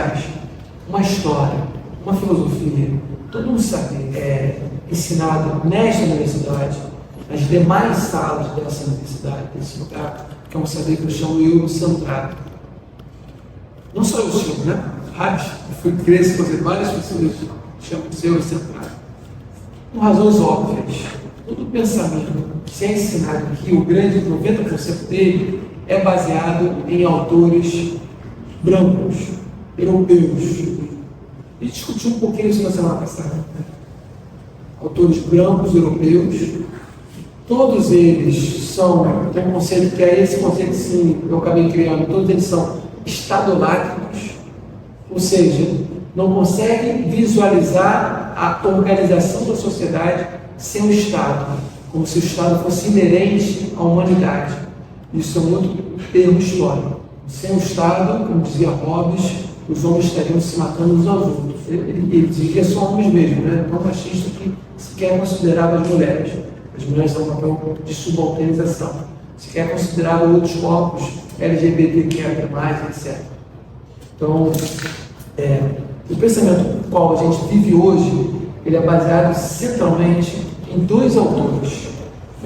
sociais, uma história, uma filosofia, todo um saber ensinado nesta universidade, nas demais salas dessa universidade, desse lugar, que é um saber que eu chamo eurocentrado. Não só eu chamo, né? Vários, eu fui crescer, fazer várias pessoas chamam de eurocentrado. Por razões óbvias, todo pensamento que é ensinado aqui, o grande 90% dele, é baseado em autores brancos, europeus. A gente discutiu um pouquinho isso na semana passada. Autores brancos, europeus, todos eles tem um conceito que é esse conceito sim, que eu acabei criando, todos eles são estadolátricos, ou seja, não conseguem visualizar a organização da sociedade sem o Estado, como se o Estado fosse inerente à humanidade. Isso é um outro termo histórico. Sem o Estado, como dizia Hobbes, os homens estariam se matando uns aos outros. Ele dizia só homens mesmo, né? Tão machista que sequer considerava as mulheres. As mulheres têm um papel de subalternização. Sequer considerava outros corpos, LGBTQIA+, etc. Então, o pensamento com o qual a gente vive hoje, ele é baseado centralmente em dois autores.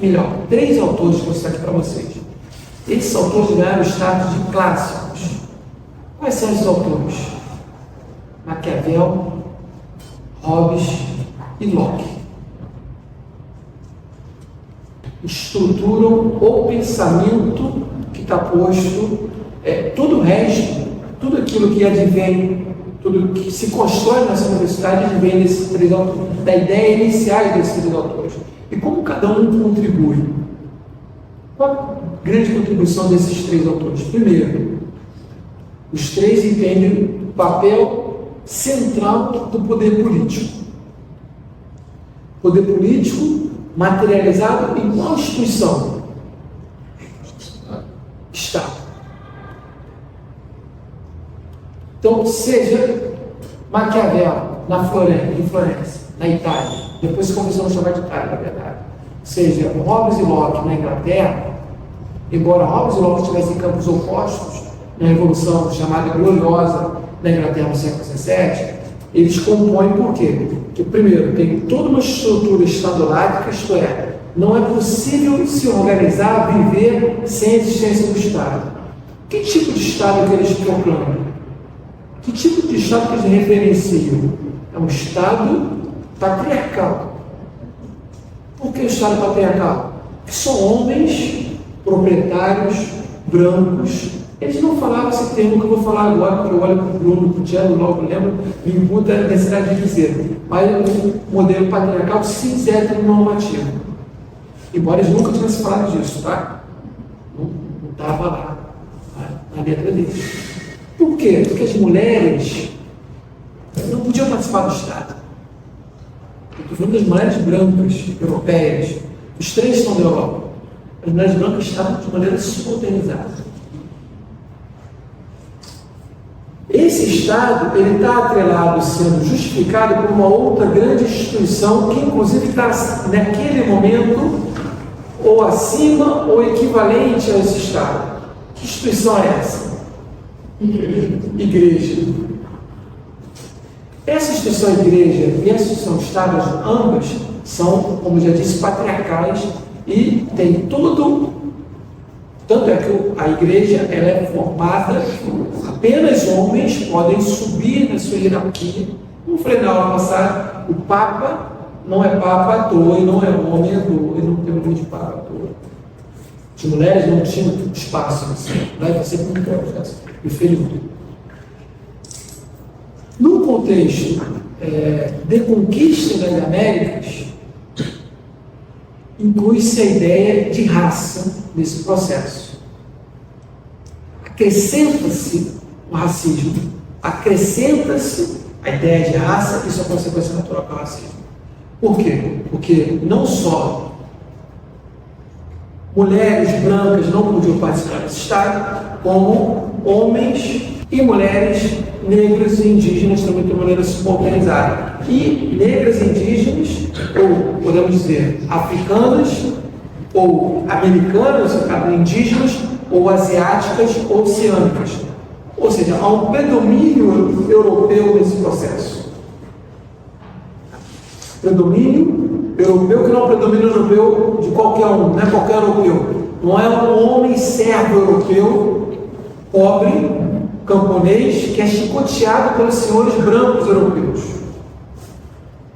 Melhor, três autores que eu vou citar aqui para vocês. Esses autores ganharam o status de clássicos. Quais são esses autores? Maquiavel, Hobbes e Locke. Estruturam o pensamento que está posto, todo o resto, tudo aquilo que advém, tudo que se constrói nessa universidade advém desses três autores, da ideia inicial desses três autores. E como cada um contribui? Qual a grande contribuição desses três autores? Primeiro, os três entendem o papel central do poder político. Poder político materializado em qual instituição? Estado. Então, seja Maquiavel em Florença, na Itália, depois começamos a chamar de Itália, na verdade, seja Hobbes e Locke na Inglaterra, embora Hobbes e Locke estivessem em campos opostos na Revolução chamada Gloriosa da Inglaterra no século XVII, eles compõem por quê? Porque, primeiro, tem toda uma estrutura estadolátrica, isto é, não é possível se organizar, viver sem a existência do Estado. Que tipo de Estado que eles proclamam? Que tipo de Estado que eles referenciam? É um Estado patriarcal. Por que o Estado patriarcal? Porque são homens proprietários, brancos. Eles não falavam esse termo que eu vou falar agora, porque eu olho para o Bruno, para o Tiago, logo lembro, me imputa a necessidade de dizer. Mas o modelo patriarcal cis heteronormativo. Embora eles nunca tivessem falado disso, tá? Não estava lá, na letra deles. Por quê? Porque as mulheres não podiam participar do Estado. Eu estou falando das mulheres brancas, europeias. Os três estão da Europa. As mulheres brancas estavam de maneira subalternizada. Esse Estado, ele está atrelado, sendo justificado por uma outra grande instituição que, inclusive, está, naquele momento, ou acima ou equivalente a esse Estado. Que instituição é essa? Igreja. Essa instituição igreja e essa instituição Estado, ambas são, como já disse, patriarcais e tem tudo. Tanto é que a igreja ela é formada, apenas homens podem subir na sua hierarquia. Como falei na aula passada, o Papa não é Papa à toa e não é homem à toa, e não tem um de Papa à toa. As mulheres não tinham espaço assim, vai ser muito processo, infelizmente. No contexto de conquista das Américas, inclui-se a ideia de raça nesse processo. Acrescenta-se o racismo, acrescenta-se a ideia de raça, isso é consequência natural do racismo. Por quê? Porque não só mulheres brancas não podiam participar desse Estado, como homens e mulheres negras e indígenas também de maneira subalternizada. E negras e indígenas, ou podemos dizer africanas, ou americanas, indígenas, ou asiáticas, ou oceânicas. Ou seja, há um predomínio europeu nesse processo. Predomínio europeu, que não é um predomínio europeu de qualquer um, não é qualquer europeu. Não é um homem servo europeu, pobre, camponês, que é chicoteado pelos senhores brancos europeus.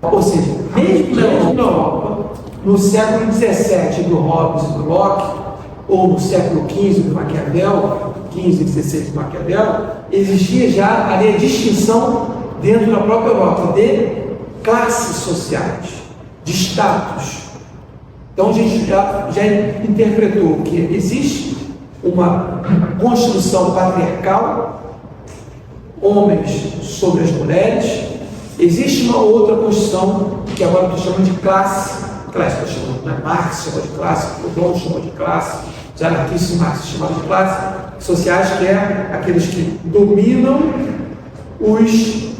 Ou seja, mesmo na Europa, no século XVII do Hobbes e do Locke, ou no século XV do Maquiavel, XV e XVI do Maquiavel, existia já ali a distinção dentro da própria Europa de classes sociais, de status. Então a gente já interpretou que existe uma construção patriarcal, homens sobre as mulheres, existe uma outra construção que agora estou chamando de classe, estou chamando, né? Marx chama de classe, Proudhon chama de classe, os anarquistas marxistas chamavam de classe sociais, que é aqueles que dominam os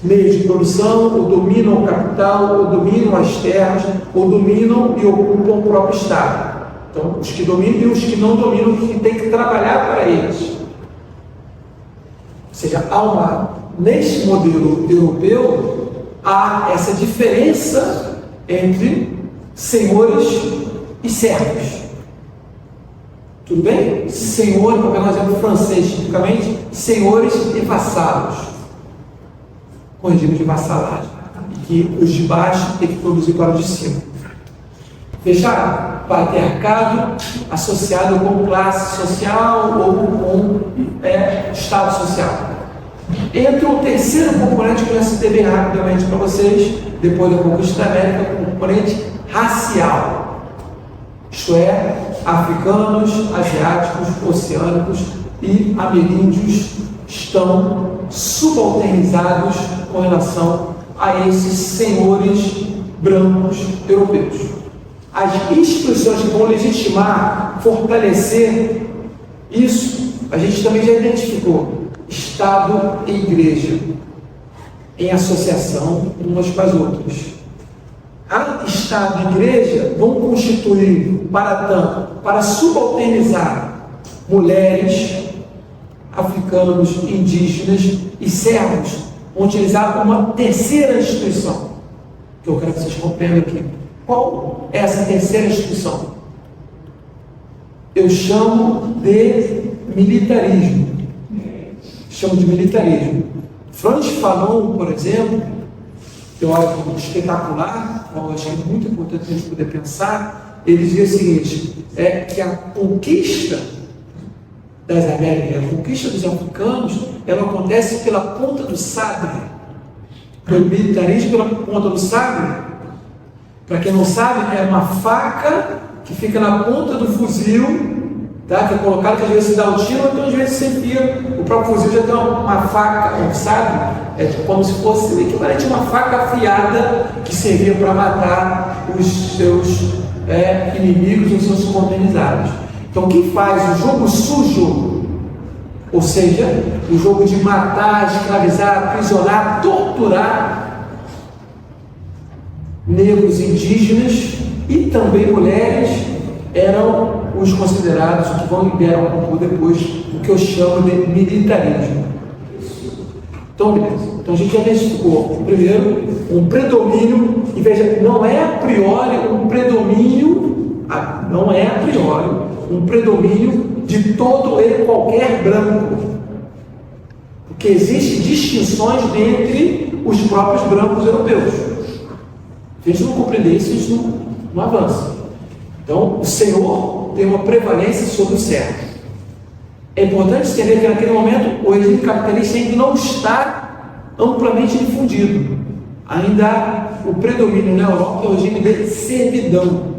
meios de produção, ou dominam o capital, ou dominam as terras, ou dominam e ocupam o próprio Estado. Então, os que dominam e os que não dominam, que tem que trabalhar para eles. Ou seja, neste modelo europeu, há essa diferença entre senhores e servos. Tudo bem? Senhor, para pegar um exemplo francês, tipicamente, senhores e vassalos, com regime de vassalagem, que os de baixo têm que produzir para os de cima. Fechado? Patriarcado associado com classe social ou com estado social. Entra o terceiro componente que eu já citei bem rapidamente para vocês, depois da conquista da América, o componente racial. Isto é, africanos, asiáticos, oceânicos e ameríndios estão subalternizados com relação a esses senhores brancos europeus. As instituições que vão legitimar, fortalecer isso, a gente também já identificou. Estado e igreja, em associação umas com as outras. Estado e igreja vão constituir, para subalternizar mulheres, africanos, indígenas e servos, vão utilizar uma terceira instituição, que eu quero que vocês compreendam aqui. Qual é essa terceira instituição? Eu chamo de militarismo. Frantz Fanon, por exemplo, teórico espetacular, eu acho que é muito importante a gente poder pensar, ele dizia o seguinte, que a conquista das Américas, a conquista dos africanos, ela acontece pela ponta do sabre. Pelo militarismo pela ponta do sabre. Para quem não sabe, é uma faca que fica na ponta do fuzil, tá? Que é colocado, que às vezes se dá o tiro, então às vezes se enfia, o próprio fuzil já tem uma faca, sabe? É como se fosse o equivalente a uma faca afiada que servia para matar os seus inimigos, os seus subalternizados. Então, quem faz o jogo sujo, ou seja, o jogo de matar, escravizar, aprisionar, torturar negros, indígenas e também mulheres, eram os considerados, o que vão liberar um pouco depois, o que eu chamo de militarismo. Então, beleza. Então, a gente já identificou, primeiro, um predomínio, e veja, não é a priori um predomínio de todo e qualquer branco, porque existem distinções entre os próprios brancos europeus. Se a gente não compreender isso, a gente não avança. Então, o Senhor tem uma prevalência sobre o servo. É importante entender que naquele momento o regime capitalista ainda não está amplamente difundido. Ainda há o predomínio na Europa, é o regime de servidão,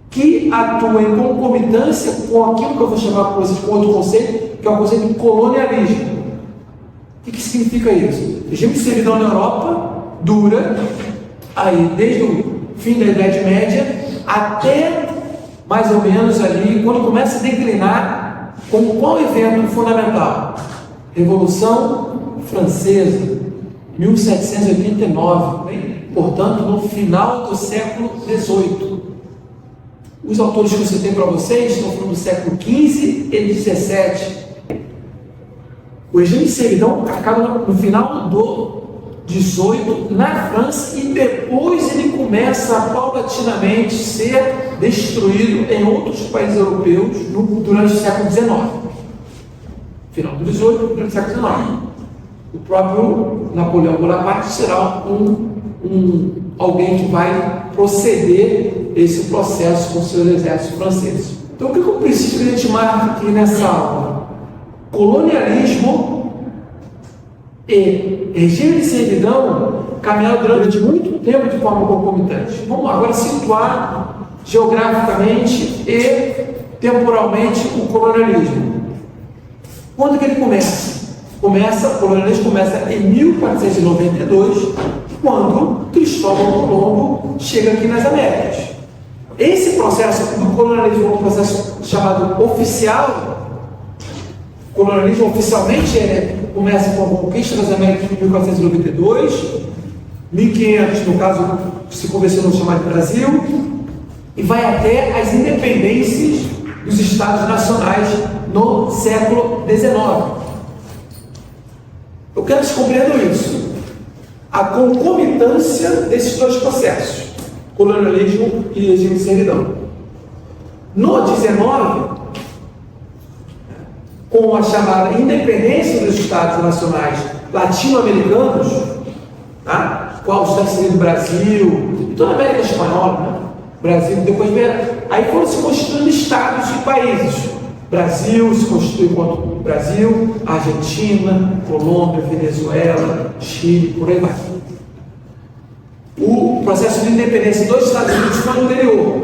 que atua em concomitância com aquilo que eu vou chamar para vocês com outro conceito, que é o conceito de colonialismo. O que significa isso? O regime de servidão na Europa dura aí desde o fim da Idade Média até mais ou menos ali, quando começa a declinar, com qual evento fundamental? Revolução Francesa, 1789, portanto, no final do século XVIII. Os autores que eu citei para vocês estão falando do século XV e XVII. O regime de servidão acaba no final do 18 na França e depois ele começa a paulatinamente ser destruído em outros países europeus durante o século XIX. Final do 18, durante o século XIX. O próprio Napoleão Bonaparte será alguém que vai proceder esse processo com seus exércitos franceses. Então, o que eu preciso que a gente marque aqui nessa aula? Colonialismo e regime de servidão caminharam durante muito tempo de forma concomitante. Vamos agora situar geograficamente e temporalmente o colonialismo. Quando que ele começa? O colonialismo começa em 1492, quando Cristóvão Colombo chega aqui nas Américas. Esse processo do colonialismo é um processo chamado oficial. O colonialismo oficialmente começa com a conquista das Américas em 1492, 1500, no caso, se conversou no chamado Brasil, e vai até as independências dos Estados Nacionais no século XIX. Eu quero que vocês compreendam isso. A concomitância desses dois processos, colonialismo e regime de servidão. No 19, com a chamada independência dos Estados Nacionais latino-americanos, tá? Qual está inserido o Brasil e toda a América Espanhola, né? Brasil, depois aí foram se constituindo estados e países. Brasil se constitui enquanto Brasil, Argentina, Colômbia, Venezuela, Chile, por aí vai. O processo de independência dos Estados Unidos foi anterior,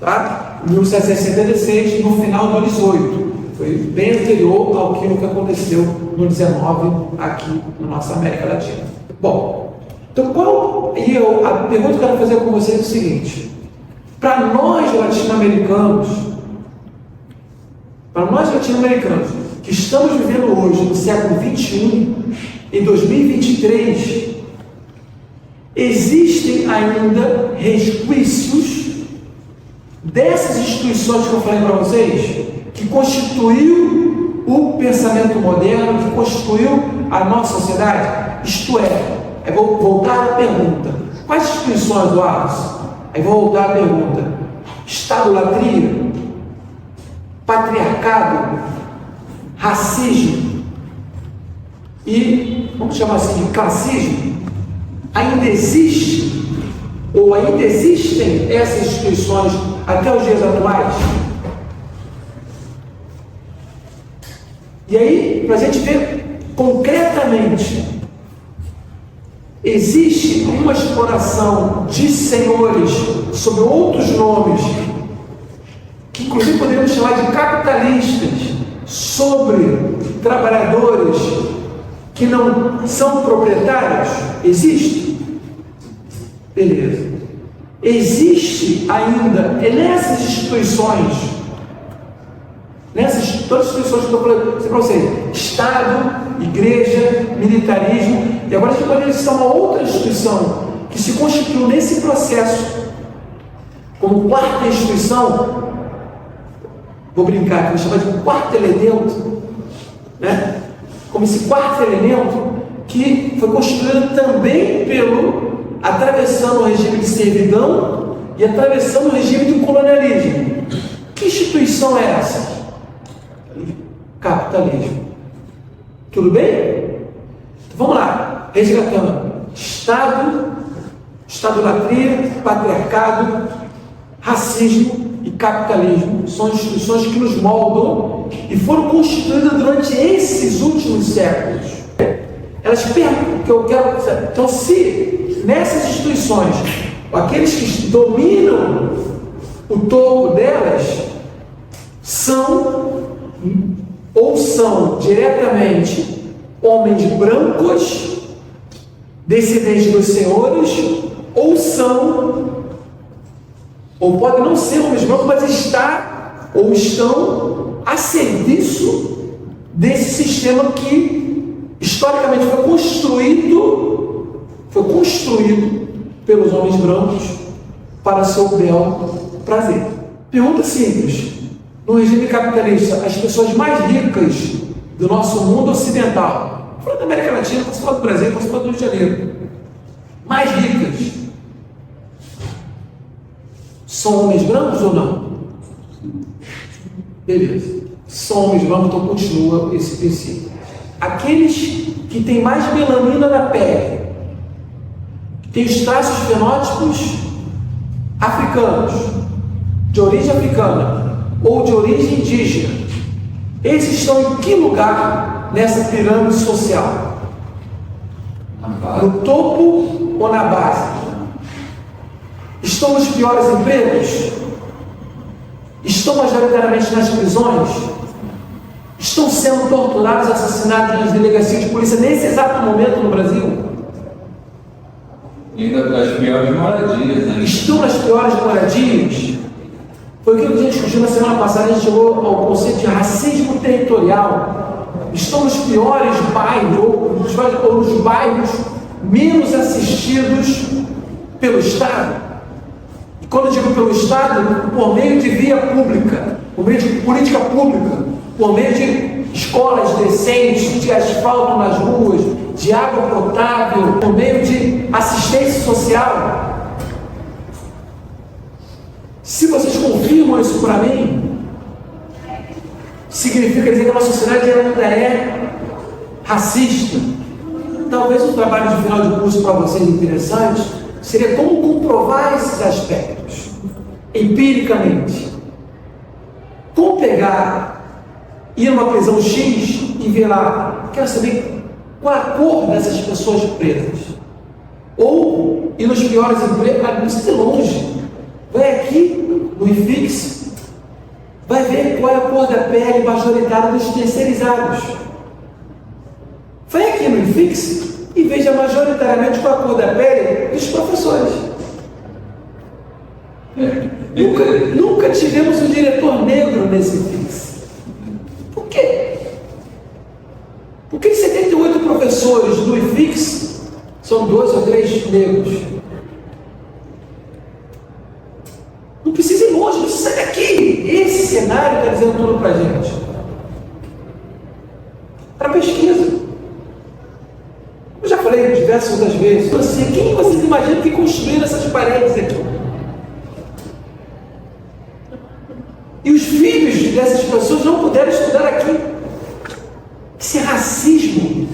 tá? Em 1776, no final do 18. Foi bem anterior ao que aconteceu no 19 aqui na nossa América Latina. Bom, então a pergunta que eu quero fazer com vocês é o seguinte: para nós latino-americanos que estamos vivendo hoje no século 21 em 2023, existem ainda resquícios dessas instituições que eu falei para vocês, que constituiu o pensamento moderno, que constituiu a nossa sociedade? Isto é, vou voltar à pergunta: quais instituições, Wallace? Aí vou voltar à pergunta: Estado-latria, patriarcado, racismo e, vamos chamar assim, de classismo, ainda existe ou ainda existem essas instituições até os dias atuais? E aí, para a gente ver concretamente, existe uma exploração de senhores sob outros nomes, que inclusive podemos chamar de capitalistas, sobre trabalhadores que não são proprietários? Existe? Beleza. Existe ainda nessas instituições, todas as instituições que eu falei para vocês, Estado, Igreja, militarismo, e agora a gente pode citar uma outra instituição que se constituiu nesse processo como quarta instituição. Vou brincar, vou chamar de quarto elemento, né? Como esse quarto elemento que foi constituído também atravessando o regime de servidão e atravessando o regime do colonialismo. Que instituição é essa? Capitalismo. Tudo bem? Então, vamos lá, resgatando: Estado-latria, patriarcado, racismo e capitalismo são instituições que nos moldam e foram constituídas durante esses últimos séculos. Elas perguntam que eu quero saber. Então, se nessas instituições, aqueles que dominam o topo delas são diretamente homens brancos, descendentes dos senhores, ou podem não ser homens brancos, mas estão a serviço desse sistema que historicamente foi construído pelos homens brancos para seu bel prazer. Pergunta simples: no regime capitalista, as pessoas mais ricas do nosso mundo ocidental, estou falando da América Latina, posso falar do Brasil, posso falar do Rio de Janeiro, mais ricas, são homens brancos ou não? Beleza. São homens brancos, então continua esse princípio. Aqueles que têm mais melanina na pele, que têm os traços fenótipos africanos, de origem africana ou de origem indígena, esses estão em que lugar nessa pirâmide social? No topo ou na base? Estão nos piores empregos? Estão majoritariamente nas prisões? Estão sendo torturados, assassinados nas delegacias de polícia nesse exato momento no Brasil? E ainda nas piores moradias, né? Estão nas piores moradias? Foi aquilo que a gente discutiu na semana passada, a gente chegou ao conceito de racismo territorial. Estão nos piores bairros, ou nos bairros menos assistidos pelo Estado. E quando eu digo pelo Estado, por meio de via pública, por meio de política pública, por meio de escolas decentes, de asfalto nas ruas, de água potável, por meio de assistência social. Se vocês confirmam isso para mim, significa dizer que a nossa sociedade ainda é racista. Talvez um trabalho de final de curso para vocês interessante seria como comprovar esses aspectos empiricamente. Como pegar, ir numa prisão X e ver lá, quero saber qual a cor dessas pessoas presas. Ou ir nos piores empregos, não precisa ir longe. Vai aqui no IFIX, vai ver qual é a cor da pele majoritária dos terceirizados. Vai aqui no IFIX e veja majoritariamente qual é a cor da pele dos professores. Nunca tivemos um diretor negro nesse IFIX. Por quê? Por que 78 professores do IFIX são 2 ou 3 negros? Não precisa ir longe, não precisa sair daqui. Esse cenário está dizendo tudo para a gente. Para pesquisa. Eu já falei diversas outras vezes. Quem vocês imaginam que construíram essas paredes aqui? E os filhos dessas pessoas não puderam estudar aqui. Isso é racismo.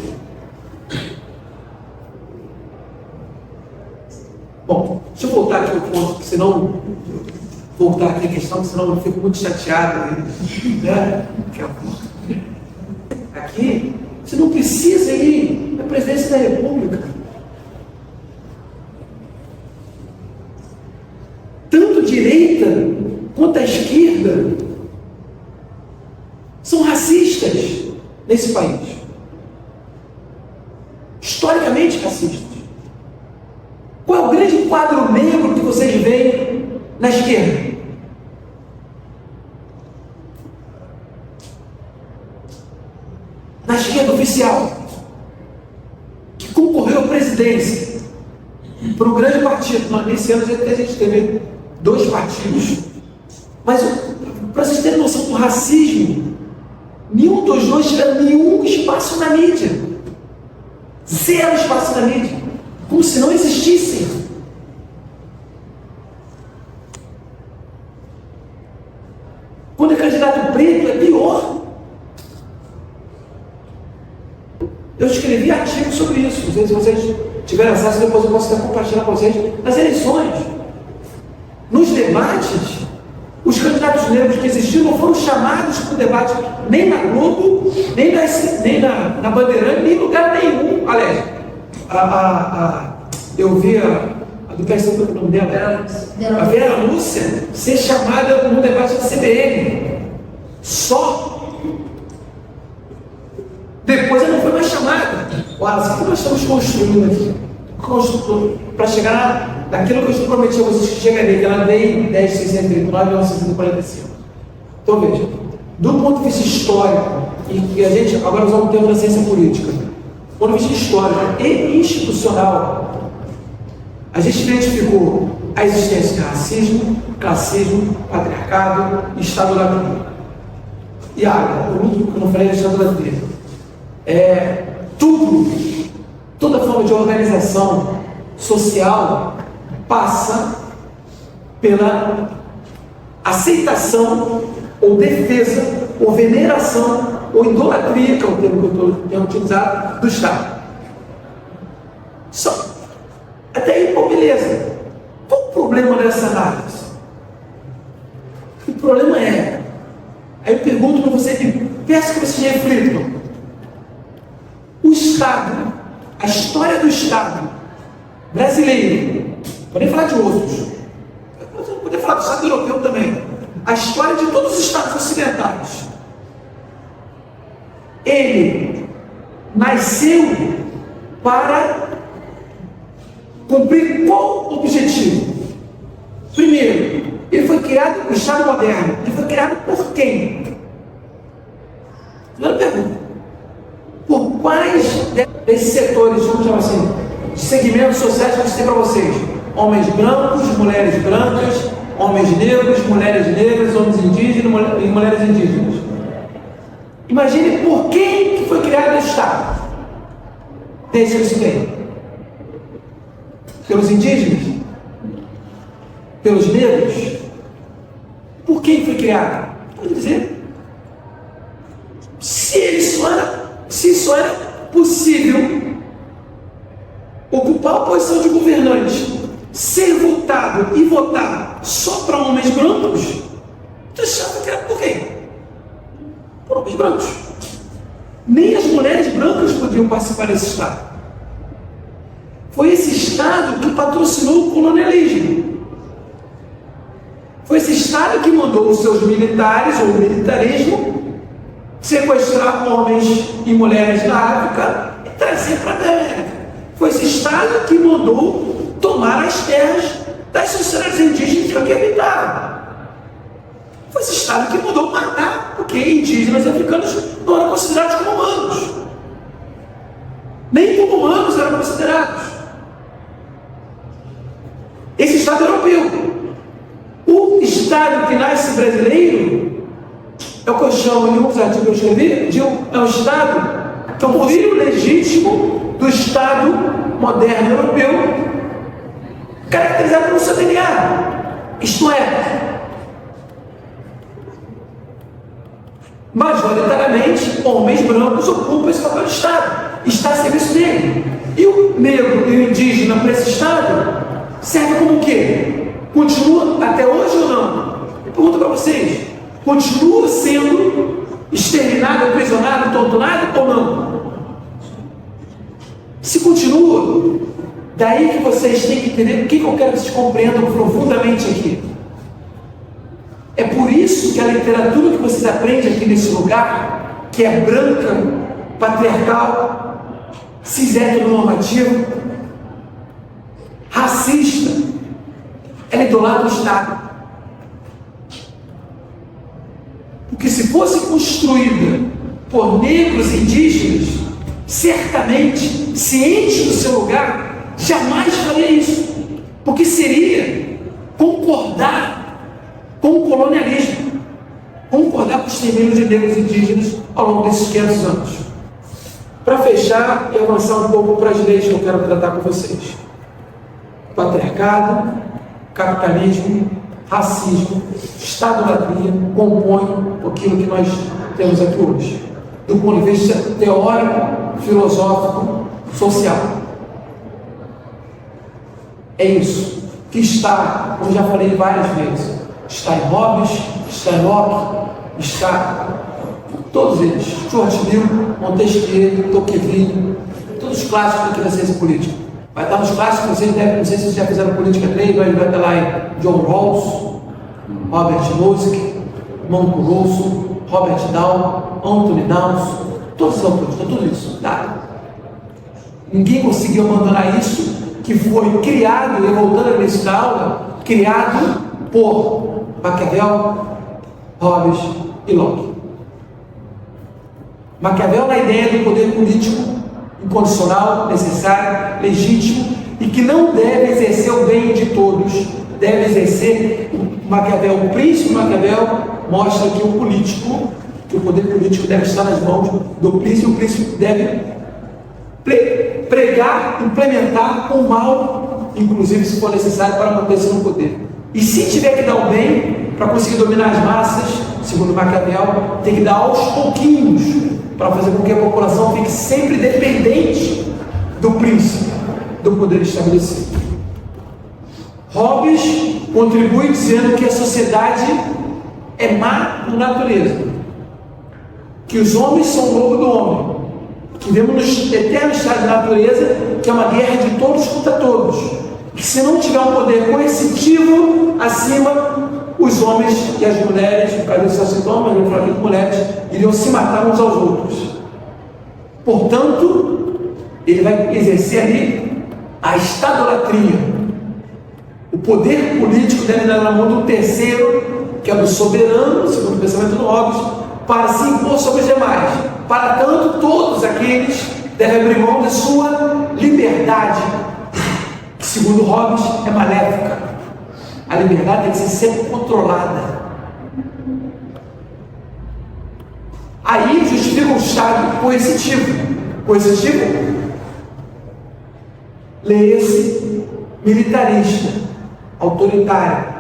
Bom, deixa eu voltar aqui ao ponto, porque senão voltar aqui a questão, senão eu fico muito chateado, né? Aqui, você não precisa ir na presidência da República. Tanto direita quanto a esquerda são racistas nesse país. Historicamente racistas. Qual é o grande quadro negro que vocês veem na esquerda? Na esquerda oficial, que concorreu à presidência por um grande partido. Nesse ano a gente teve 2 partidos. Mas, para vocês terem noção do racismo, nenhum dos dois tiveram nenhum espaço na mídia. 0 espaço na mídia. Como se não existissem. Quando é candidato preto, é pior. Eu escrevi artigos sobre isso. Não sei se vocês tiverem acesso, depois eu posso até compartilhar com vocês. Nas eleições, nos debates, os candidatos negros que existiam não foram chamados para o debate nem na Globo, nem na Bandeirante, nem em lugar nenhum. Aliás, eu vi a do PSDB, o nome dela, a Vera Lúcia, ser chamada num debate da CBN. Só. Depois ela não foi mais chamada. Olha, o que nós estamos construindo aqui? Para chegar naquilo que eu prometi a vocês que chegaria, que ela veio em 1069 e 1945. Então veja, do ponto de vista histórico, e a gente agora usamos o termo da ciência política, do ponto de vista histórico e institucional, a gente identificou a existência de racismo, classismo, patriarcado e Estado latino. E o último que eu não falei é o Estado latino. Toda forma de organização social passa pela aceitação ou defesa ou veneração ou idolatria, que é o termo que eu estou utilizado, do Estado. Só até aí, beleza. Qual o problema dessa análise? O problema aí eu pergunto para você, peço que vocês reflitam. O Estado, a história do Estado brasileiro, podem falar de outros, poder falar do Estado europeu também, a história de todos os Estados ocidentais, ele nasceu para cumprir qual objetivo? Primeiro, ele foi criado, o Estado moderno, ele foi criado por quem? Primeira pergunta. Por quais desses setores, vamos chamar assim, de segmentos sociais que eu citei para vocês? Homens brancos, mulheres brancas, homens negros, mulheres negras, homens indígenas e mulheres indígenas. Imagine por quem que foi criado o Estado. Desde que eu citei. Pelos indígenas? Pelos negros? Por quem foi criado? Pode dizer. Se isso era possível ocupar a posição de governante, ser votado e votar só para homens brancos, então isso foi criado por quem? Por homens brancos. Nem as mulheres brancas podiam participar desse Estado. Foi esse Estado que patrocinou o colonialismo. Foi esse Estado que mandou os seus militares, ou o militarismo, sequestrar homens e mulheres na África e trazer para a América. Foi esse Estado que mandou tomar as terras das sociedades indígenas que aqui habitavam. Foi esse Estado que mandou matar, porque indígenas e africanos não eram considerados como humanos. Nem como humanos eram considerados. Esse Estado europeu. O Estado que nasce brasileiro é o que eu chamo, em uns artigos que eu escrevi, é um Estado que é um filho legítimo do Estado moderno europeu, caracterizado pelo seu DNA. Isto é, majoritariamente, homens brancos ocupam esse papel de Estado, está a serviço dele. E o negro e o indígena para esse Estado serve como o quê? Continua até hoje ou não? Eu pergunto para vocês, continua sendo exterminado, aprisionado, torturado ou não? Se continua, daí que vocês têm que entender o que eu quero que vocês compreendam profundamente aqui. É por isso que a literatura que vocês aprendem aqui nesse lugar, que é branca, patriarcal, cis-heteronormativa, racista, ela idolatra o Estado. Porque se fosse construída por negros e indígenas, certamente, ciente do seu lugar, jamais faria isso. Porque seria concordar com o colonialismo, concordar com o extermínio de negros e indígenas ao longo desses 500 anos. Para fechar e avançar um pouco para as leis que eu quero tratar com vocês. Patriarcado, capitalismo, racismo, estadolatria compõem aquilo que nós temos aqui hoje, do ponto de vista teórico, filosófico, social. É isso que está, como já falei várias vezes, está em Hobbes, está em Locke, está todos eles, Stuart Mill, Montesquieu, Tocqueville, todos os clássicos da ciência política. Vai estar nos clássicos, não sei se vocês já fizeram política 3, mas vai estar lá em John Rawls, Robert Nozick, Monco Rosso, Robert Down, Anthony Downs, todos os autores, está tudo isso, tá? Ninguém conseguiu abandonar isso, que foi criado, e voltando a início da aula, criado por Maquiavel, Hobbes e Locke. Maquiavel na ideia do poder político incondicional, necessário, legítimo e que não deve exercer o bem de todos, deve exercer Maquiavel. O príncipe Maquiavel mostra que o político que o poder político deve estar nas mãos do príncipe, e o príncipe deve pregar, implementar o mal, inclusive se for necessário, para manter-se no poder. E se tiver que dar o bem, para conseguir dominar as massas, segundo Maquiavel, tem que dar aos pouquinhos, para fazer com que a população fique sempre dependente do príncipe, do poder estabelecido. Hobbes contribui dizendo que a sociedade é má por natureza, que os homens são o lobo do homem, que vemos no eterno estado de natureza, que é uma guerra de todos contra todos, que se não tiver um poder coercitivo acima, os homens e as mulheres, no caso desse sintoma, mas não falo de mulheres, iriam se matar uns aos outros. Portanto, ele vai exercer ali a estadolatria. O poder político deve dar na mão do terceiro, que é do soberano, segundo o pensamento do Hobbes, para se impor sobre os demais. Para tanto, todos aqueles devem abrir mão de sua liberdade, que segundo Hobbes é maléfica. A liberdade tem que ser sempre controlada. Aí justifica o Estado coercitivo. Coercitivo? Leia-se militarista, autoritário,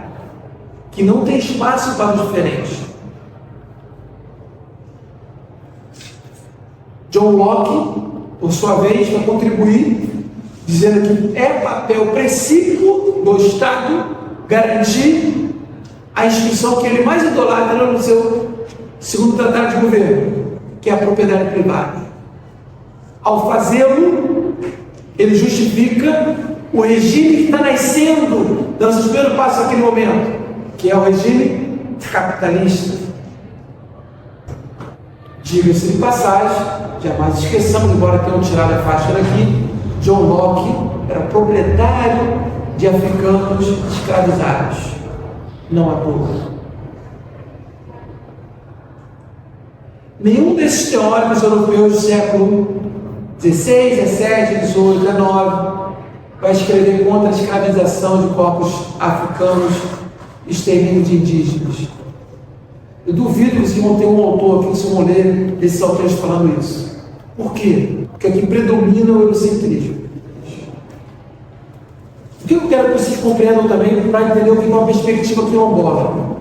que não tem espaço para os diferentes. John Locke, por sua vez, vai contribuir, dizendo que é papel princípio do Estado garantir a instituição que ele mais idolatra no seu segundo tratado de governo, que é a propriedade privada. Ao fazê-lo, ele justifica o regime que está nascendo, dando seus primeiros passos naquele momento, que é o regime capitalista. Diga-se de passagem, jamais esqueçamos, embora tenham tirado a faixa daqui, John Locke era proprietário de africanos escravizados, não à toa. Nenhum desses teóricos europeus do século XVI, XVII, XVIII, XIX vai escrever contra a escravização de corpos africanos, extermínio de indígenas. Eu duvido que vocês vão ter um autor aqui, vocês vão ler desses autores falando isso. Por quê? Porque aqui predomina o eurocentrismo. O que eu quero que vocês compreendam também para entender o que é uma perspectiva quilombola?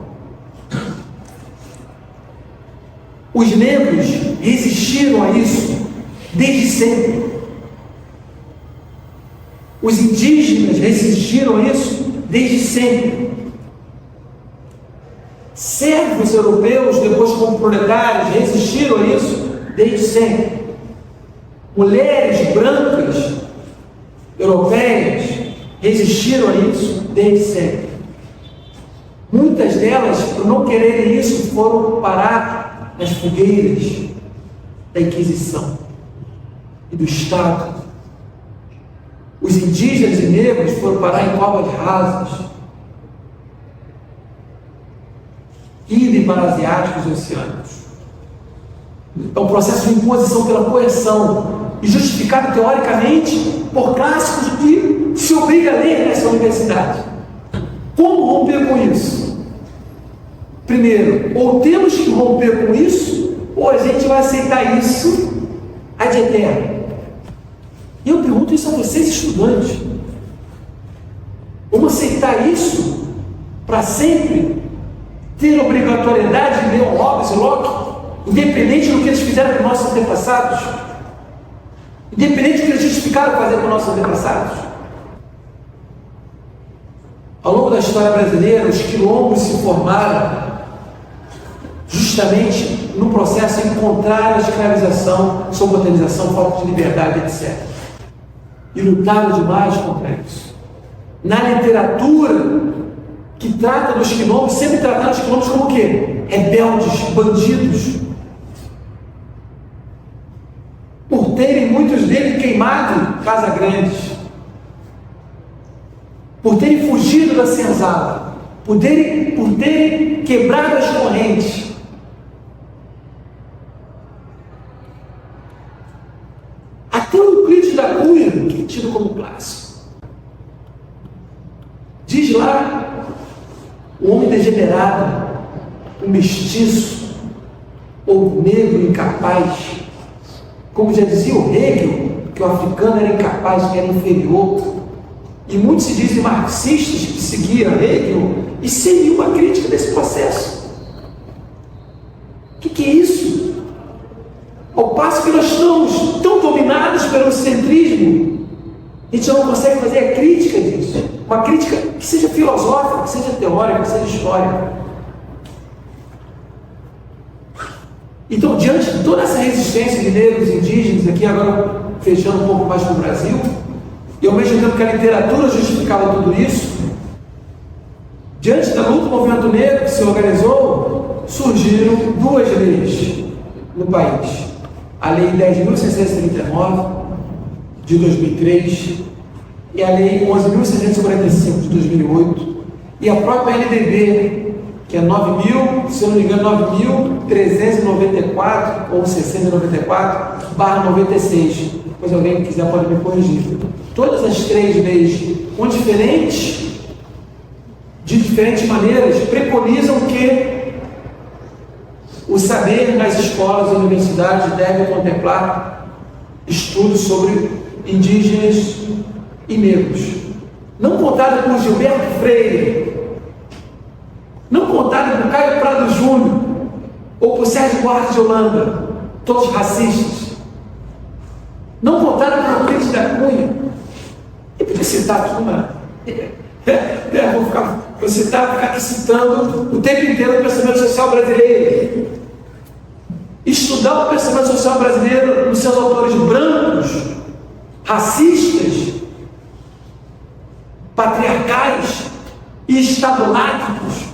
Os negros resistiram a isso desde sempre. Os indígenas resistiram a isso desde sempre. Servos europeus, depois como proletários, resistiram a isso desde sempre. Mulheres brancas europeias resistiram a isso desde sempre. Muitas delas, por não quererem isso, foram parar nas fogueiras da Inquisição e do Estado. Os indígenas e negros foram parar em covas rasas, idem para asiáticos e oceânicos. É um processo de imposição pela coerção e justificado teoricamente por clássicos que se obriga a ler nessa universidade. Como romper com isso? Primeiro, ou temos que romper com isso, ou a gente vai aceitar isso ad eterno. E eu pergunto isso a vocês, estudantes. Vamos aceitar isso para sempre? Ter obrigatoriedade de ler o Hobbes e Locke, independente do que eles fizeram com nossos antepassados? Independente do que eles justificaram fazer com nossos antepassados? Ao longo da história brasileira, os quilombos se formaram justamente no processo em contrário à escravização, subalternização, falta de liberdade, etc. E lutaram demais contra isso. Na literatura que trata dos quilombos, sempre trataram os quilombos como o quê? Rebeldes, bandidos. Por terem muitos deles queimado Casa Grande, por terem fugido da senzala, por terem quebrado as correntes. Até o Euclides da Cunha, que é tido como clássico, diz lá, o homem degenerado, o mestiço, ou negro incapaz. Como já dizia o Hegel, que o africano era incapaz, que era inferior. E muitos se dizem marxistas que seguiam Hegel e sem nenhuma crítica desse processo. O que é isso? Ao passo que nós estamos tão dominados pelo centrismo, a gente não consegue fazer a crítica disso. Uma crítica que seja filosófica, que seja teórica, que seja histórica. Então, diante de toda essa resistência de negros e indígenas, aqui agora fechando um pouco mais para o Brasil, e ao mesmo tempo que a literatura justificava tudo isso, diante da luta do movimento negro que se organizou, surgiram duas leis no país. A Lei 10.639, de 2003, e a Lei 11.645, de 2008, e a própria LDB, que é 9.000, se eu não me engano, 9.394 ou 694/96. Depois alguém quiser pode me corrigir. Todas as três leis, de diferentes maneiras, preconizam que o saber nas escolas e universidades deve contemplar estudos sobre indígenas e negros. Não contado por Gilberto Freire, não contado por Caio Prado Júnior ou por Sérgio Buarque de Holanda, todos racistas. Não contado por Euclides da Cunha. E podia citar tudo, mas vou ficar aqui citando o tempo inteiro o pensamento social brasileiro. Estudar o pensamento social brasileiro nos seus autores brancos, racistas, patriarcais e estadoláticos,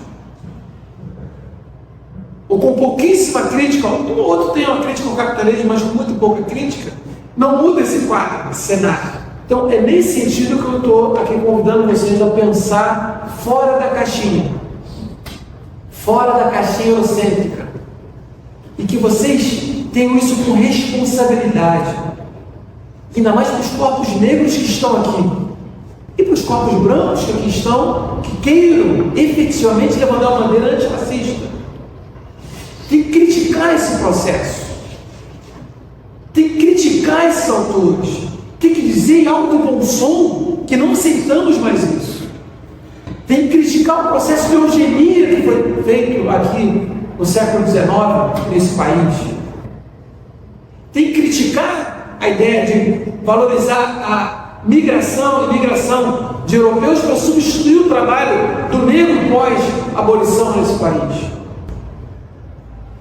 ou com pouquíssima crítica, um ou outro tem uma crítica ao capitalismo, mas com muito pouca crítica, não muda esse quadro, esse cenário. Então é nesse sentido que eu estou aqui convidando vocês a pensar fora da caixinha eurocêntrica, e que vocês tenham isso com responsabilidade, ainda mais para os corpos negros que estão aqui, e para os corpos brancos que aqui estão, que queiram efetivamente levantar uma bandeira antirracista. Tem que criticar esse processo, tem que criticar esses autores, tem que dizer em alto e bom som que não aceitamos mais isso. Tem que criticar o processo de eugenia que foi feito aqui no século XIX nesse país. Tem que criticar a ideia de valorizar a migração e imigração de europeus para substituir o trabalho do negro pós-abolição nesse país.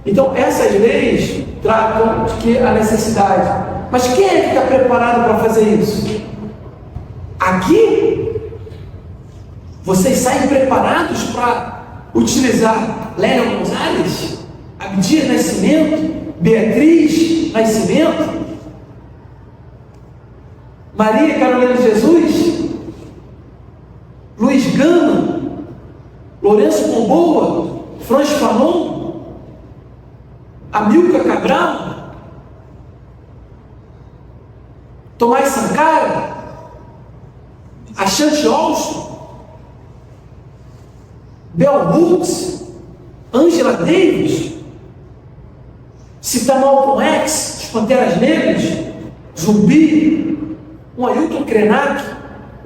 Então, essas leis tratam de que a necessidade. Mas quem é que está preparado para fazer isso? Aqui, vocês saem preparados para utilizar Lélia Gonzalez, Abdias Nascimento, Beatriz Nascimento, Maria Carolina de Jesus, Luiz Gama, Lourenço Pomboa, Franz Fanon, Amilcar Cabral, Tomás Sankara, Ashanti Olson, Bell Hooks, Angela Davis, citar Malcolm X, os Panteras Negras, Zumbi, um Ailton Krenak,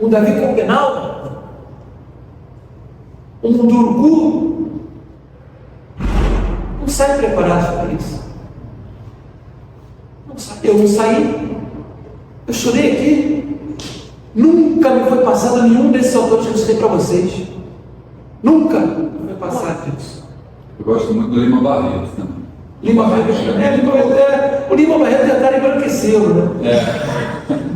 um Davi Copenal, um Munduruku. Não saem preparados para isso. Eu não saí. Eu chorei aqui. Nunca me foi passado nenhum desses autores que eu citei para vocês. Nunca me foi passado isso. Eu gosto muito do Lima Barreto também. Lima Barreto. O Lima Barreto tentaram embranquecê-lo, né?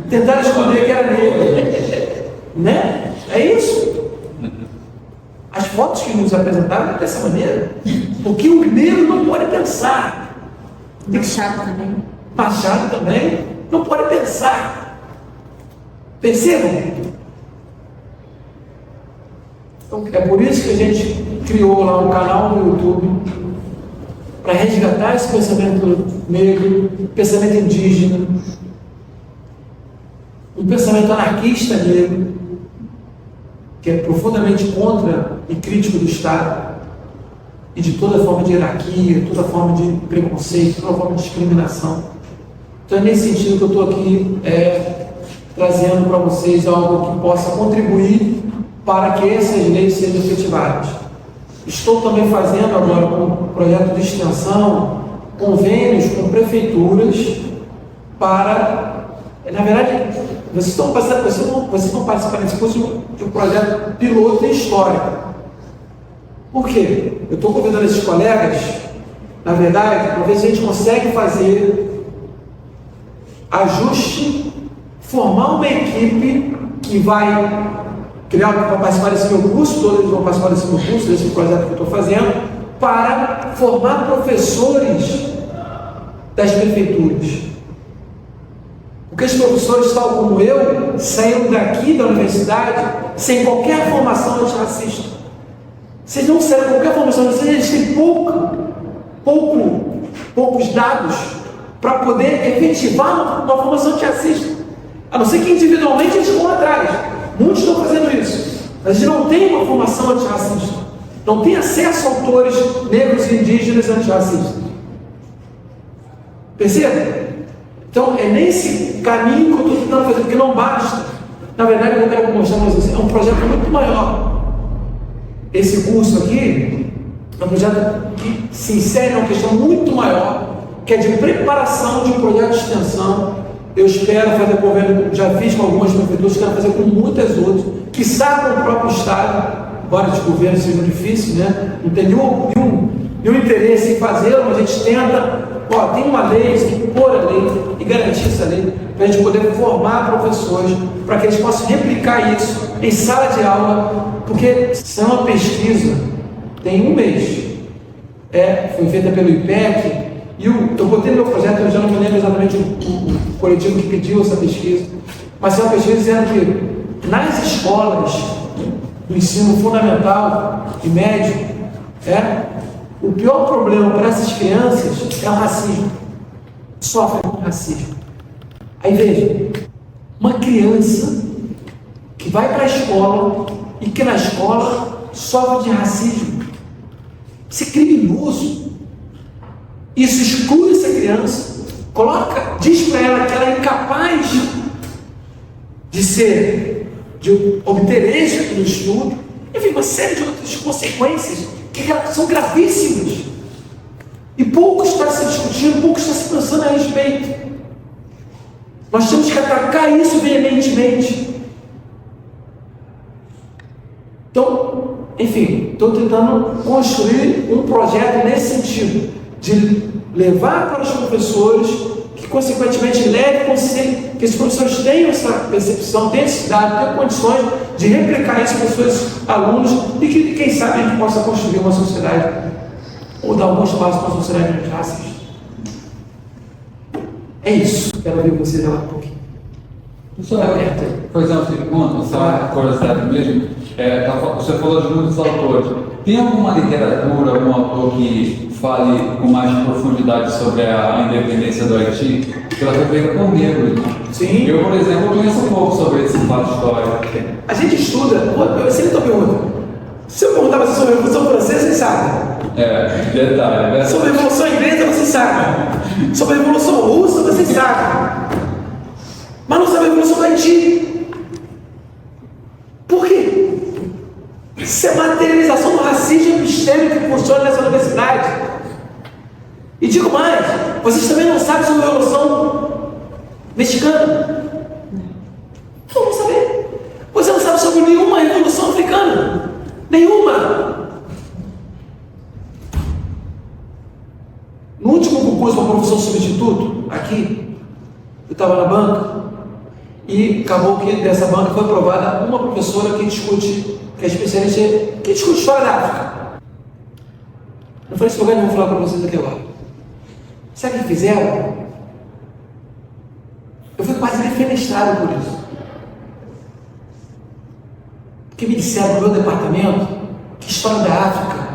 Tentaram esconder que era negro. Né? É isso. As fotos que nos apresentaram eram dessa maneira. Porque o negro não pode pensar. Machado também. Machado também não pode pensar. Percebam? Então, é por isso que a gente criou lá um canal no YouTube para resgatar esse pensamento negro, pensamento indígena, um pensamento anarquista negro, que é profundamente contra e crítico do Estado, e de toda forma de hierarquia, toda forma de preconceito, toda forma de discriminação. Então é nesse sentido que eu estou aqui trazendo para vocês algo que possa contribuir para que essas leis sejam efetivadas. Estou também fazendo agora um projeto de extensão, convênios com prefeituras para, na verdade, vocês estão participando desse curso de um projeto piloto e histórico. Por quê? Eu estou convidando esses colegas, na verdade, para ver se a gente consegue fazer ajuste, formar uma equipe que vai participar desse meu curso, todos eles vão participar desse meu curso, desse projeto que eu estou fazendo, para formar professores das prefeituras. Porque os professores, tal como eu, saíram daqui da universidade sem qualquer formação antirracista. Vocês não saíram com qualquer formação antirracista, eles têm poucos dados para poder efetivar uma formação antirracista. A não ser que individualmente eles vão atrás. Muitos estão fazendo isso. Mas eles não têm uma formação antirracista. Não têm acesso a autores negros e indígenas antirracistas. Percebe? Então é nesse caminho que eu estou tentando fazer, porque não basta. Na verdade, eu quero mostrar para vocês, é um projeto muito maior. Esse curso aqui é um projeto que se insere em uma questão muito maior, que é de preparação de um projeto de extensão. Eu espero fazer convênio, já fiz com algumas prefeituras, quero fazer com muitas outras, que com o próprio Estado, embora de governo seja difícil, né? Não tem nenhum interesse em fazê-lo, mas a gente tenta. Tem uma lei, você tem que pôr a lei e garantir essa lei, para a gente poder formar professores, para que eles possam replicar isso em sala de aula, porque isso é uma pesquisa, tem um mês, foi feita pelo IPEC, e eu botei no meu projeto, eu já não me lembro exatamente o coletivo que pediu essa pesquisa, mas é uma pesquisa dizendo que nas escolas do ensino fundamental e médio, o pior problema para essas crianças é o racismo. Sofrem com racismo. Aí veja, uma criança que vai para a escola e que na escola sofre de racismo. Isso é criminoso. Isso exclui essa criança, diz para ela que ela é incapaz de obter êxito no estudo, enfim, uma série de outras consequências que são gravíssimas. E pouco está se discutindo, pouco está se pensando a respeito. Nós temos que atacar isso veementemente. Então, enfim, estou tentando construir um projeto nesse sentido, de levar para os professores, que consequentemente leve que os professores tenham essa percepção, tenham esse dado, tenham condições de replicar isso para os seus alunos e que, quem sabe, a gente possa construir uma sociedade ou dar algum espaço para a sociedade antirracista. É isso. Quero ver você falar um pouquinho. Só fazer uma pergunta, só curiosidade mesmo. Você falou de muitos autores. Tem alguma literatura, algum autor que fale com mais profundidade sobre a independência do Haiti? Porque ela foi feita por negros. Sim. Eu, por exemplo, conheço um pouco sobre esse fato histórico. A gente estuda, eu sempre estou perguntando. Se eu perguntar para você sobre a Revolução Francesa, você sabe. Detalhe, né? Sobre a Revolução Inglesa, você sabe. Sobre a Revolução Russa, você sabe. Mas não sabe a Revolução do Haiti. Por quê? Isso é materialização do racismo epistêmico que funciona nessa universidade. E digo mais, vocês também não sabem sobre a Revolução Mexicana? Não vão saber. Você não sabe sobre nenhuma Revolução Africana. Nenhuma. No último concurso para professor substituto, aqui, eu estava na banca e acabou que dessa banca foi aprovada uma professora que discute, que é especialista, que discute história da África. Não foi esse lugar que eu vou falar para vocês aqui agora. Sabe o que fizeram? Eu fui quase defenestrado por isso. Porque me disseram no meu departamento que história da África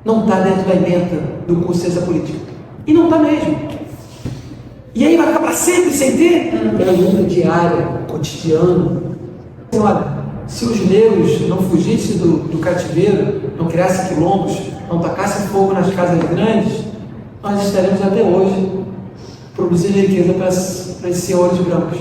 não está dentro da ementa do curso de ciência política. E não está mesmo. E aí vai acabar sempre sem ter a luta diária, cotidiana. Olha, se os negros não fugissem do cativeiro, não criassem quilombos, não tocasse fogo nas casas grandes, nós estaremos até hoje produzindo riqueza para esses senhores brancos.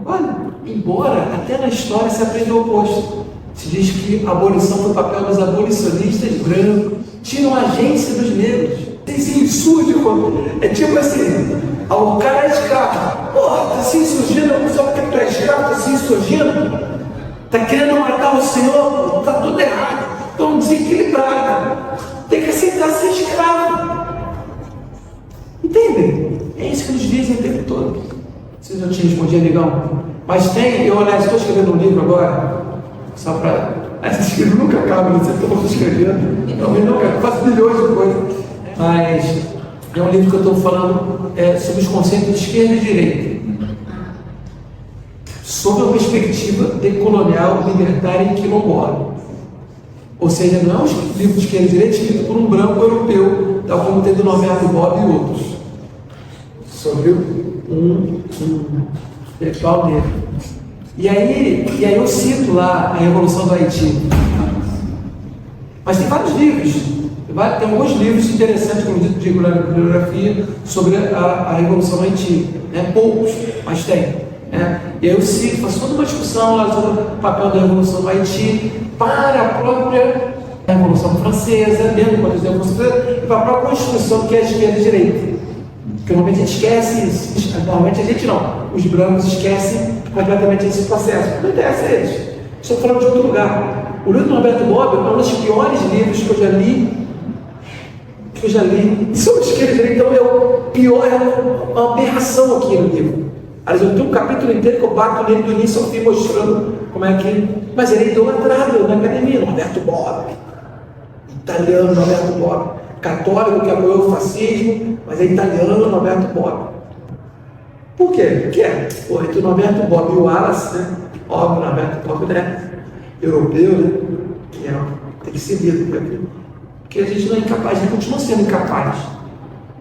Olha, embora até na história se aprende o oposto. Se diz que a abolição foi o papel dos abolicionistas brancos, tinham agência dos negros. Tem se insurge, é tipo assim, o cara é escravo. Porra, tá se insurgindo, não sabe que tu é escravo, tá se insurgindo, tá querendo matar o Senhor, tá tudo errado, estão desequilibrados. Tem que aceitar ser escravo. Entendem? É isso que eles dizem o tempo todo. Vocês não te respondiam, amigão? Mas tem, eu aliás estou escrevendo um livro agora, só para. Esse livro nunca acaba, não sei se eu estou escrevendo, talvez nunca, eu faço milhões de coisas. Mas é um livro que eu estou falando sobre os conceitos de esquerda e direita, sob a perspectiva decolonial, libertária e quilombola. Ou seja, não é um livro de esquerda e direita escrito por um branco europeu, tal como tem do Norberto Bobbio e outros, sobre um intelectual negro. E aí eu cito lá a Revolução do Haiti. Mas tem vários livros, tem alguns livros interessantes, como dito, de bibliografia sobre a Revolução do Haiti. Poucos, mas tem. E aí eu cito, faço toda uma discussão lá sobre o papel da Revolução do Haiti para a própria Revolução Francesa, dentro do contexto da Revolução Francesa, e para a própria Constituição, que é a esquerda e a direita. Porque normalmente a gente esquece isso. Normalmente a gente não. Os brancos esquecem completamente esse processo. Não interessa a eles. Estou falando de outro lugar. O livro do Norberto Bobbio é um dos piores livros que eu já li. Sobre esquerda e direita, então é o pior, é uma aberração aqui no livro. Aliás, eu tenho um capítulo inteiro que eu bato nele do início ao fim, mostrando como é que. Mas ele é idolatrado na academia, Norberto Bobbio. Italiano, Norberto Bobbio. Católico que apoiou o fascismo, mas é italiano, Norberto Bobbio. Por quê? Porque entre o Norberto Bobbio e o Wallace, né? Óbvio, o Norberto Bobbio europeu, né? Que tem que ser lido por aquilo. Porque a gente não é incapaz, a gente continua sendo incapaz,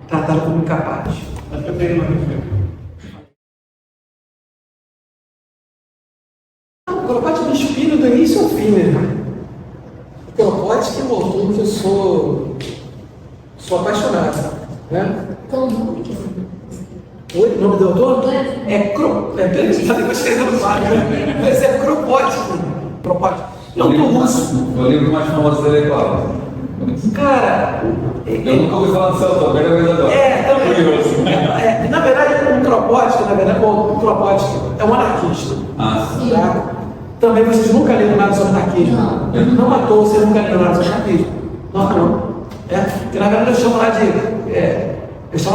tratado como incapaz. Mas eu tenho uma questão. O Kropotkin me inspira do início ao fim, meu irmão. O Kropotkin é um autor que eu sou apaixonado, né? Qual o nome que Oi, o nome do autor? Peraí, você está depois escrevendo vários, né? Mas é Kropotkin. É um autor russo. O livro mais famoso dele é qual? Cara, eu nunca ouvi falar do seu autor, primeira vez agora. Também. Na verdade, o Kropotkin é um anarquista. Sim. Tá? Também vocês nunca leram nada sobre anarquismo. Não à toa vocês nunca leram nada sobre anarquismo. Não. Porque na verdade eu chamo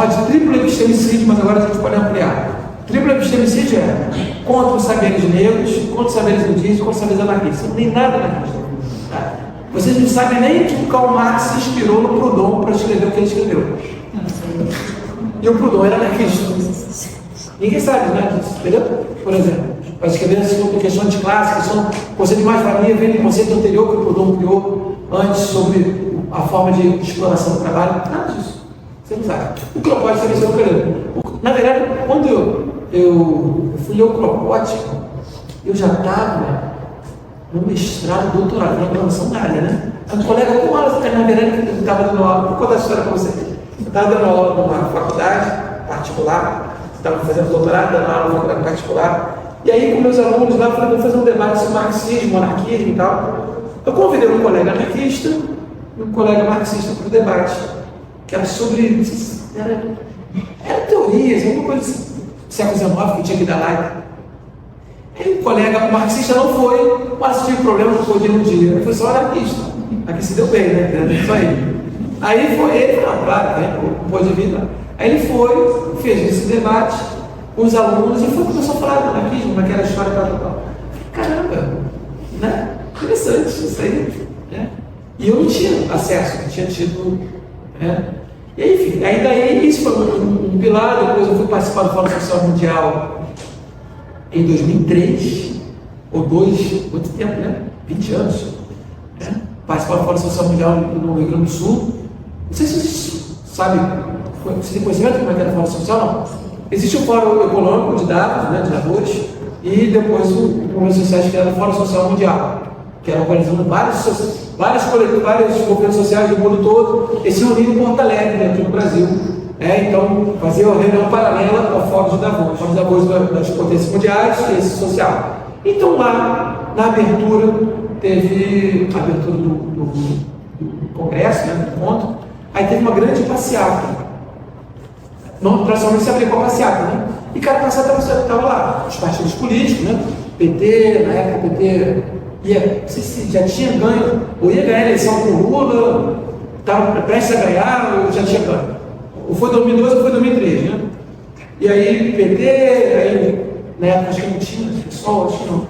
de triplo epistemicídio, mas agora a gente pode ampliar. Triplo epistemicídio é contra os saberes negros, contra os saberes indígenas, contra os saberes anarquistas. Não tem nada anarquista. Tá? Vocês não sabem nem que o Karl Marx se inspirou no Proudhon para escrever o que ele escreveu. E o Proudhon era anarquista. Ninguém sabe, né? Entendeu? Por exemplo, para escrever sobre questões de classe, o conceito de mais-valia vem do conceito anterior que o Proudhon criou antes sobre a forma de exploração do trabalho. Nada disso. Você não sabe. O Kropotkin também saiu querendo. Na verdade, quando eu fui ler o Kropotkin, eu já estava no mestrado, doutorado, na graduação da área, né? Um colega com aula, na verdade, eu estava dando aula, vou contar a história para vocês. Eu estava dando aula numa faculdade particular, estava fazendo doutorado, dando aula numa faculdade particular, e aí com meus alunos lá, falei, vou fazer um debate sobre marxismo, anarquismo e tal. Eu convidei um colega anarquista e um colega marxista para o debate, que era sobre. Era teorias, alguma coisa assim, século XIX, que tinha que dar like. Aí o colega marxista não foi, mas tive problemas, não podia no dia. Ele foi só anarquista. Aqui se deu bem, né? Isso aí. Aí foi ele, claro, né? Não pôde vir lá. Aí ele foi, fez esse debate com os alunos e começou a falar do anarquismo, naquela história tal. Caramba, né? Interessante isso aí, né? E eu não tinha acesso, não tinha tido, né? E aí, enfim, aí daí isso foi um pilar. Depois eu fui participar do Fórum Social Mundial em 2003 ou 2, quanto tempo, né? 20 anos, né? Participar do Fórum Social Mundial no Rio Grande do Sul. Não sei se vocês sabem, você tem conhecimento como é que era o Fórum Social, não? Existe o Fórum Econômico de Davos, né, de Davos, e depois o Movimento Social que era o Fórum Social Mundial, que era organizando vários governos sociais do mundo todo, e se uniram em Porto Alegre, né, aqui no Brasil. Então, fazia uma reunião paralela ao Fórum de Davos, Fórum de Davos das potências mundiais e esse social. Então, lá, na abertura, teve a abertura do congresso, né, do encontro, aí teve uma grande passeata. Não, tradicionalmente se abria com a passeata, né? E cada passeata estava lá, os partidos políticos, né? PT, na época o PT não sei se já tinha ganho, ou ia ganhar a eleição com o Lula, estava prestes a ganhar, ou já tinha ganho. Ou foi 2012 ou foi 2013, né? E aí PT, aí na época acho que não tinha, pessoal, acho que não.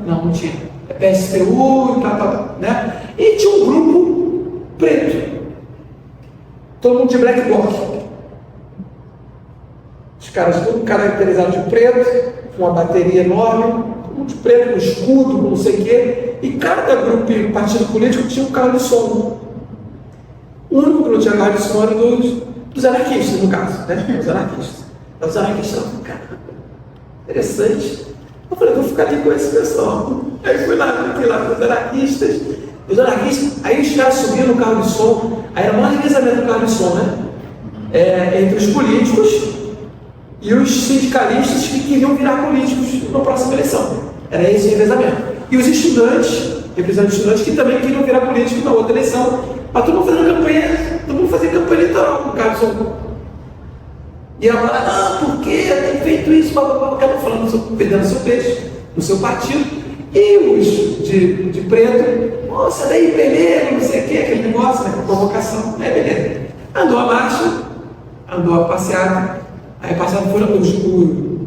Não tinha. PSTU e tal, né? E tinha um grupo preto. Todo mundo de black bloc. Os caras todos caracterizados de preto, com uma bateria enorme, todo mundo de preto, com escudo, com não sei o quê. E cada grupo, partido político, tinha um carro de som. O único que não tinha carro de som era dos anarquistas, no caso, né? Os anarquistas. Os anarquistas falaram, caramba, interessante. Eu falei, vou ficar ali com esse pessoal. Aí fui lá, fiquei lá com os anarquistas, aí os caras subiram no carro de som, aí era o maior revezamento do carro de som, né? Entre os políticos e os sindicalistas que queriam virar políticos na próxima eleição. Era esse revezamento. E os estudantes, representantes de estudantes que também queriam virar políticos na outra eleição, mas todo mundo fazendo campanha, todo mundo fazia campanha eleitoral com o carro de som. E ela fala, por que tem feito isso? Acaba falando, perdendo seu peixe, no seu partido. E os de preto, sai daí, beleza, não sei o que, aquele negócio, né, provocação, beleza. Andou a marcha, andou a passeada, aí passaram por o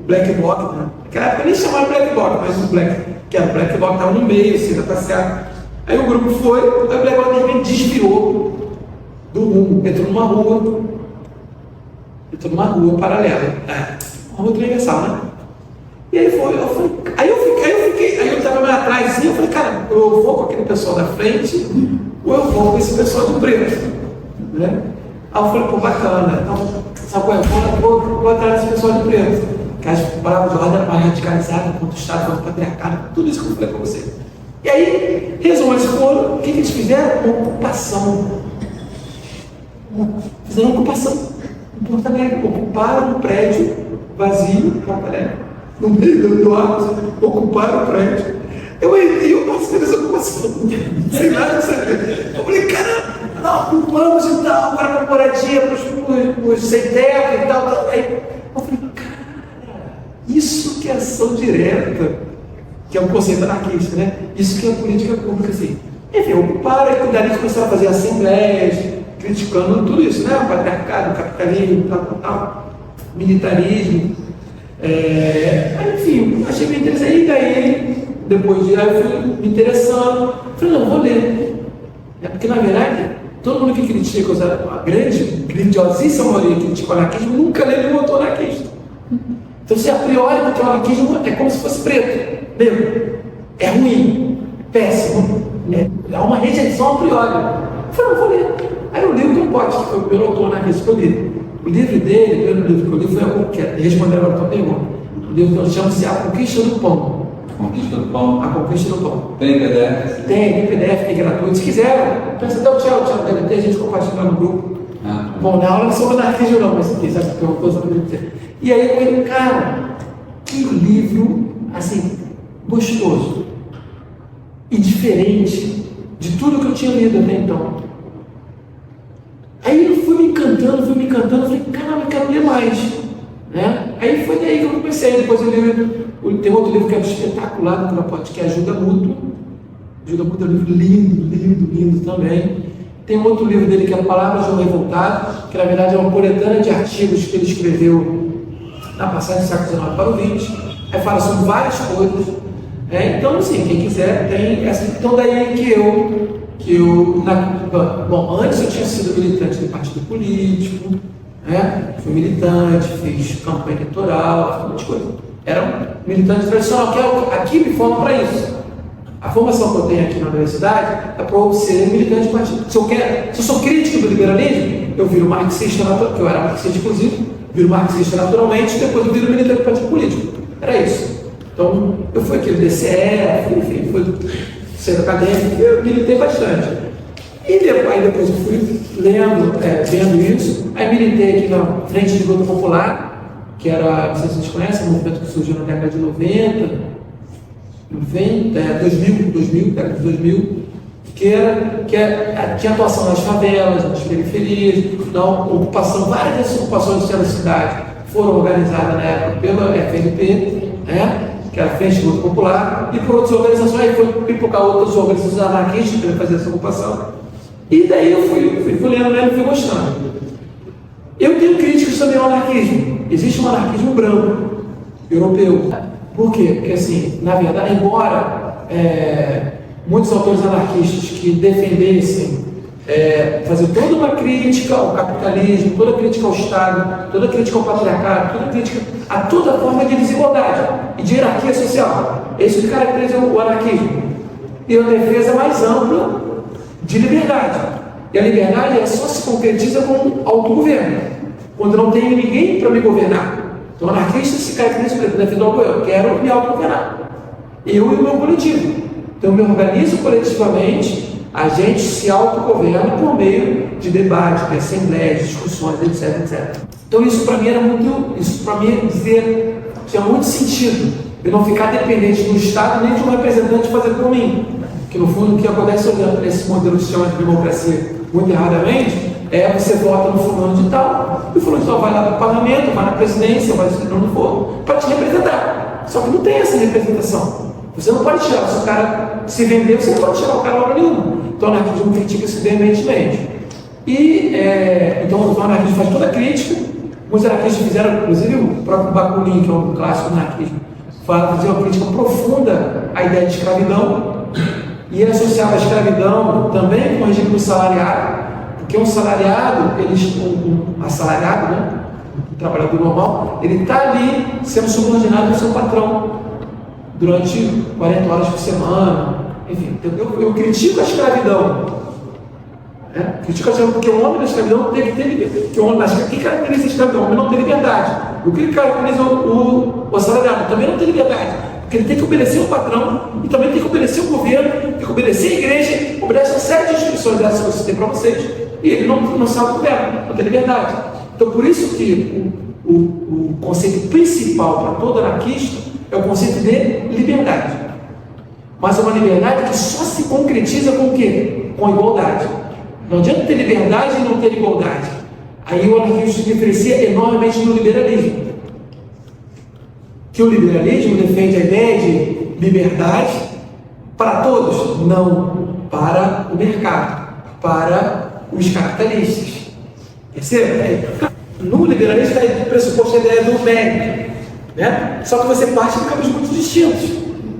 Black Bloc, né? Naquela época nem chamaram Black Bloc, mas o Black, que era o Black Bloc, estava no meio, assim, da passeada. Aí o grupo foi, aí o Black Bloc de repente desviou do rumo, entrou numa rua paralela. Uma rua transversal, né? E aí aí eu estava mais atrás e eu falei, cara, eu vou com aquele pessoal da frente ou eu vou com esse pessoal de preto, né? Aí eu falei, pô, bacana, então, sabe qual é? Vou atrás desse pessoal de preto, que as palavras de ordem eram mais radicalizadas contra o Estado, contra o patriarcado, tudo isso que eu falei para você. E aí, resumo, eles foram, o que eles fizeram? Uma ocupação. Fizeram uma ocupação. Porto Alegre, ocuparam um prédio vazio, Porto Alegre, no meio do ato, ocuparam o prédio. Eu participei dessa ocupação, sem nada de saber. Eu falei, caramba, não, ocupamos e tal, agora para moradia, para os sem teto e tal. Aí eu falei, cara, isso que é ação direta, que é um conceito anarquista, né? Isso que é política pública, assim. Enfim, ocuparam e dali começaram a fazer assembleias, criticando tudo isso, né? O patriarcado, o capitalismo, tal, militarismo. Enfim, achei bem interessante. E daí, depois de aí, eu fui me interessando. Falei, não, vou ler. Porque, na verdade, todo mundo que critica, a grandiosíssima maioria que critica o anarquismo, nunca lê nenhum autor anarquista. Então, se a priori, porque o anarquismo é como se fosse preto, negro. É ruim, péssimo. É uma rejeição a priori. Eu falei, não, vou ler. Aí eu li o John Potts, que foi o primeiro autor anarquista que eu li. O livro dele, o primeiro livro que eu li foi respondendo agora a tua pergunta. O livro chama-se A Conquista do Pão. Conquista do Pão? A Conquista do Pão. Tem PDF? Tem PDF, tem gratuito. Se quiser, pensa até o tchau, deve ter, a gente compartilha no grupo. Bom, na aula não sou anarquista não, mas quem sabe que eu estou sabendo. E aí eu falei, cara, que livro, assim, gostoso e diferente de tudo que eu tinha lido até então. Aí eu fui me encantando, falei, caramba, eu quero ler mais, né? Aí foi daí que eu comecei, depois eu li, tem outro livro que é espetacular do Kropotkin, que é Ajuda Mútua, é um livro lindo também. Tem outro livro dele que é Palavras de um Revoltado, que na verdade é uma coletânea de artigos que ele escreveu na passagem do século XIX para o XX, aí fala sobre várias coisas, então assim, quem quiser tem essa, então daí bom, antes eu tinha sido militante de partido político, fui militante, fiz campanha eleitoral, fiz um monte de coisa. Era um militante tradicional, que aqui me forma para isso. A formação que eu tenho aqui na universidade é para eu ser militante de partido. Se eu sou crítico do liberalismo, eu viro marxista natural, que eu era marxista inclusive, viro marxista naturalmente, depois eu viro militante de partido político. Era isso. Então, eu fui aquele DCE, enfim, centro acadêmico, eu militei bastante. E depois eu fui vendo isso, aí militei aqui na Frente de Luta Popular, que era, não sei se vocês conhecem, um movimento que surgiu na década de 2000, década de 2000, que tinha atuação nas favelas, nas periferias, na ocupação, várias dessas ocupações da cidade foram organizadas na época pela FNP, né, que era a Frente de Luta Popular, e por outras organizações, aí foi pipocar outras organizações anarquistas para fazer essa ocupação. E daí eu fui lendo e fui gostando. Eu tenho críticas também ao anarquismo. Existe um anarquismo branco, europeu. Por quê? Porque, assim, na verdade, embora muitos autores anarquistas que defendessem fazer toda uma crítica ao capitalismo, toda crítica ao Estado, toda crítica ao patriarcado, toda crítica a toda forma de desigualdade e de hierarquia social. É isso que caracteriza o anarquismo. E a defesa mais ampla de liberdade. E a liberdade só se concretiza com autogoverno, quando não tenho ninguém para me governar. Então, o anarquista se caracteriza por defender o eu quero me autogovernar. Eu e o meu coletivo. Então, eu me organizo coletivamente, a gente se autogoverna por meio de debate, de assembleias, de discussões, etc, etc. Então, isso para mim tinha muito sentido. Eu não ficar dependente do Estado nem de um representante fazer por mim. Que no fundo o que acontece olhando para esse modelo que se chama de democracia muito erradamente você vota no fulano de tal, e o fulano de tal vai lá para o parlamento, vai na presidência, vai onde for, para te representar. Só que não tem essa representação. Você não pode tirar, se o cara se vender, você não pode tirar o cara hora nenhuma. Então o anarquismo critica isso veementemente. Então o anarquismo faz toda a crítica. Muitos anarquistas fizeram, inclusive o próprio Bakunin, que é um clássico do anarquismo, fazia uma crítica profunda à ideia de escravidão. E ele associava a escravidão também com o regime do salariado, porque um salariado, assalariado, né, um trabalhador normal, ele está ali sendo subordinado ao seu patrão durante 40 horas por semana, enfim. Eu critico a escravidão. Critico a escravidão porque o homem da escravidão tem que ter liberdade. O que caracteriza a escravidão? O homem não tem liberdade. O que caracteriza o assalariado? Também não tem liberdade. Porque ele tem que obedecer o patrão e também tem que obedecer o governo, tem que obedecer a igreja, obedece uma série de instruções dessas que eu citei para vocês, e ele não sabe o governo, não tem liberdade. Então, por isso que o conceito principal para todo anarquista é o conceito de liberdade. Mas é uma liberdade que só se concretiza com o quê? Com a igualdade. Não adianta ter liberdade e não ter igualdade. Aí o anarquismo se diferencia enormemente do liberalismo. Que o liberalismo defende a ideia de liberdade para todos, não para o mercado, para os capitalistas. Percebe? No liberalismo está pressuposto a ideia do mérito, né? Só que você parte de campos muito distintos.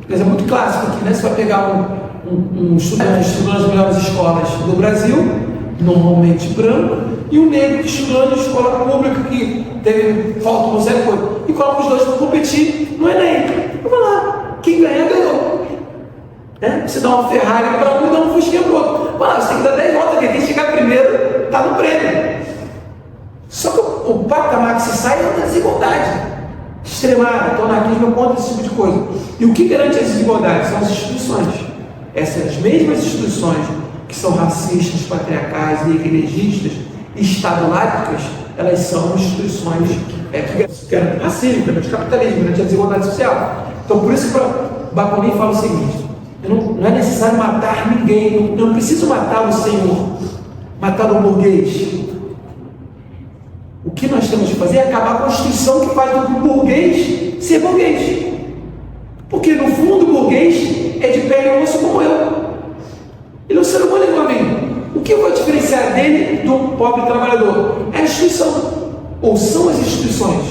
Mas é muito clássico aqui, né? Você vai pegar um estudante estudando nas melhores escolas do Brasil, normalmente branco, e um negro que estudou em escola pública que teve falta de uma série de coisas, e coloca os dois para competir no Enem. Vamos lá, quem ganhar, ganhou. Você dá uma Ferrari para um e dá um Fusquinha para o outro. Você tem que dar 10 voltas aqui, quem chegar primeiro está no prêmio. Só que o patamar que se sai é uma desigualdade extremada. Então, o anarquismo é contra esse tipo de coisa. E o que garante essa desigualdade? São as instituições. Essas mesmas instituições que são racistas, patriarcais e igrejístas, estadolátricas, elas são instituições que garantem racismo, garantem capitalismo, garantem a desigualdade social. Então, por isso que Bakunin fala o seguinte: não é necessário matar ninguém, não preciso matar o senhor, matar o burguês. O que nós temos que fazer é acabar com a instituição que faz do burguês ser burguês. Porque, no fundo, o burguês é de pele e osso como eu. Ele é um ser humano igual a mim. O que eu vou diferenciar dele do pobre trabalhador? É a instituição. Ou são as instituições.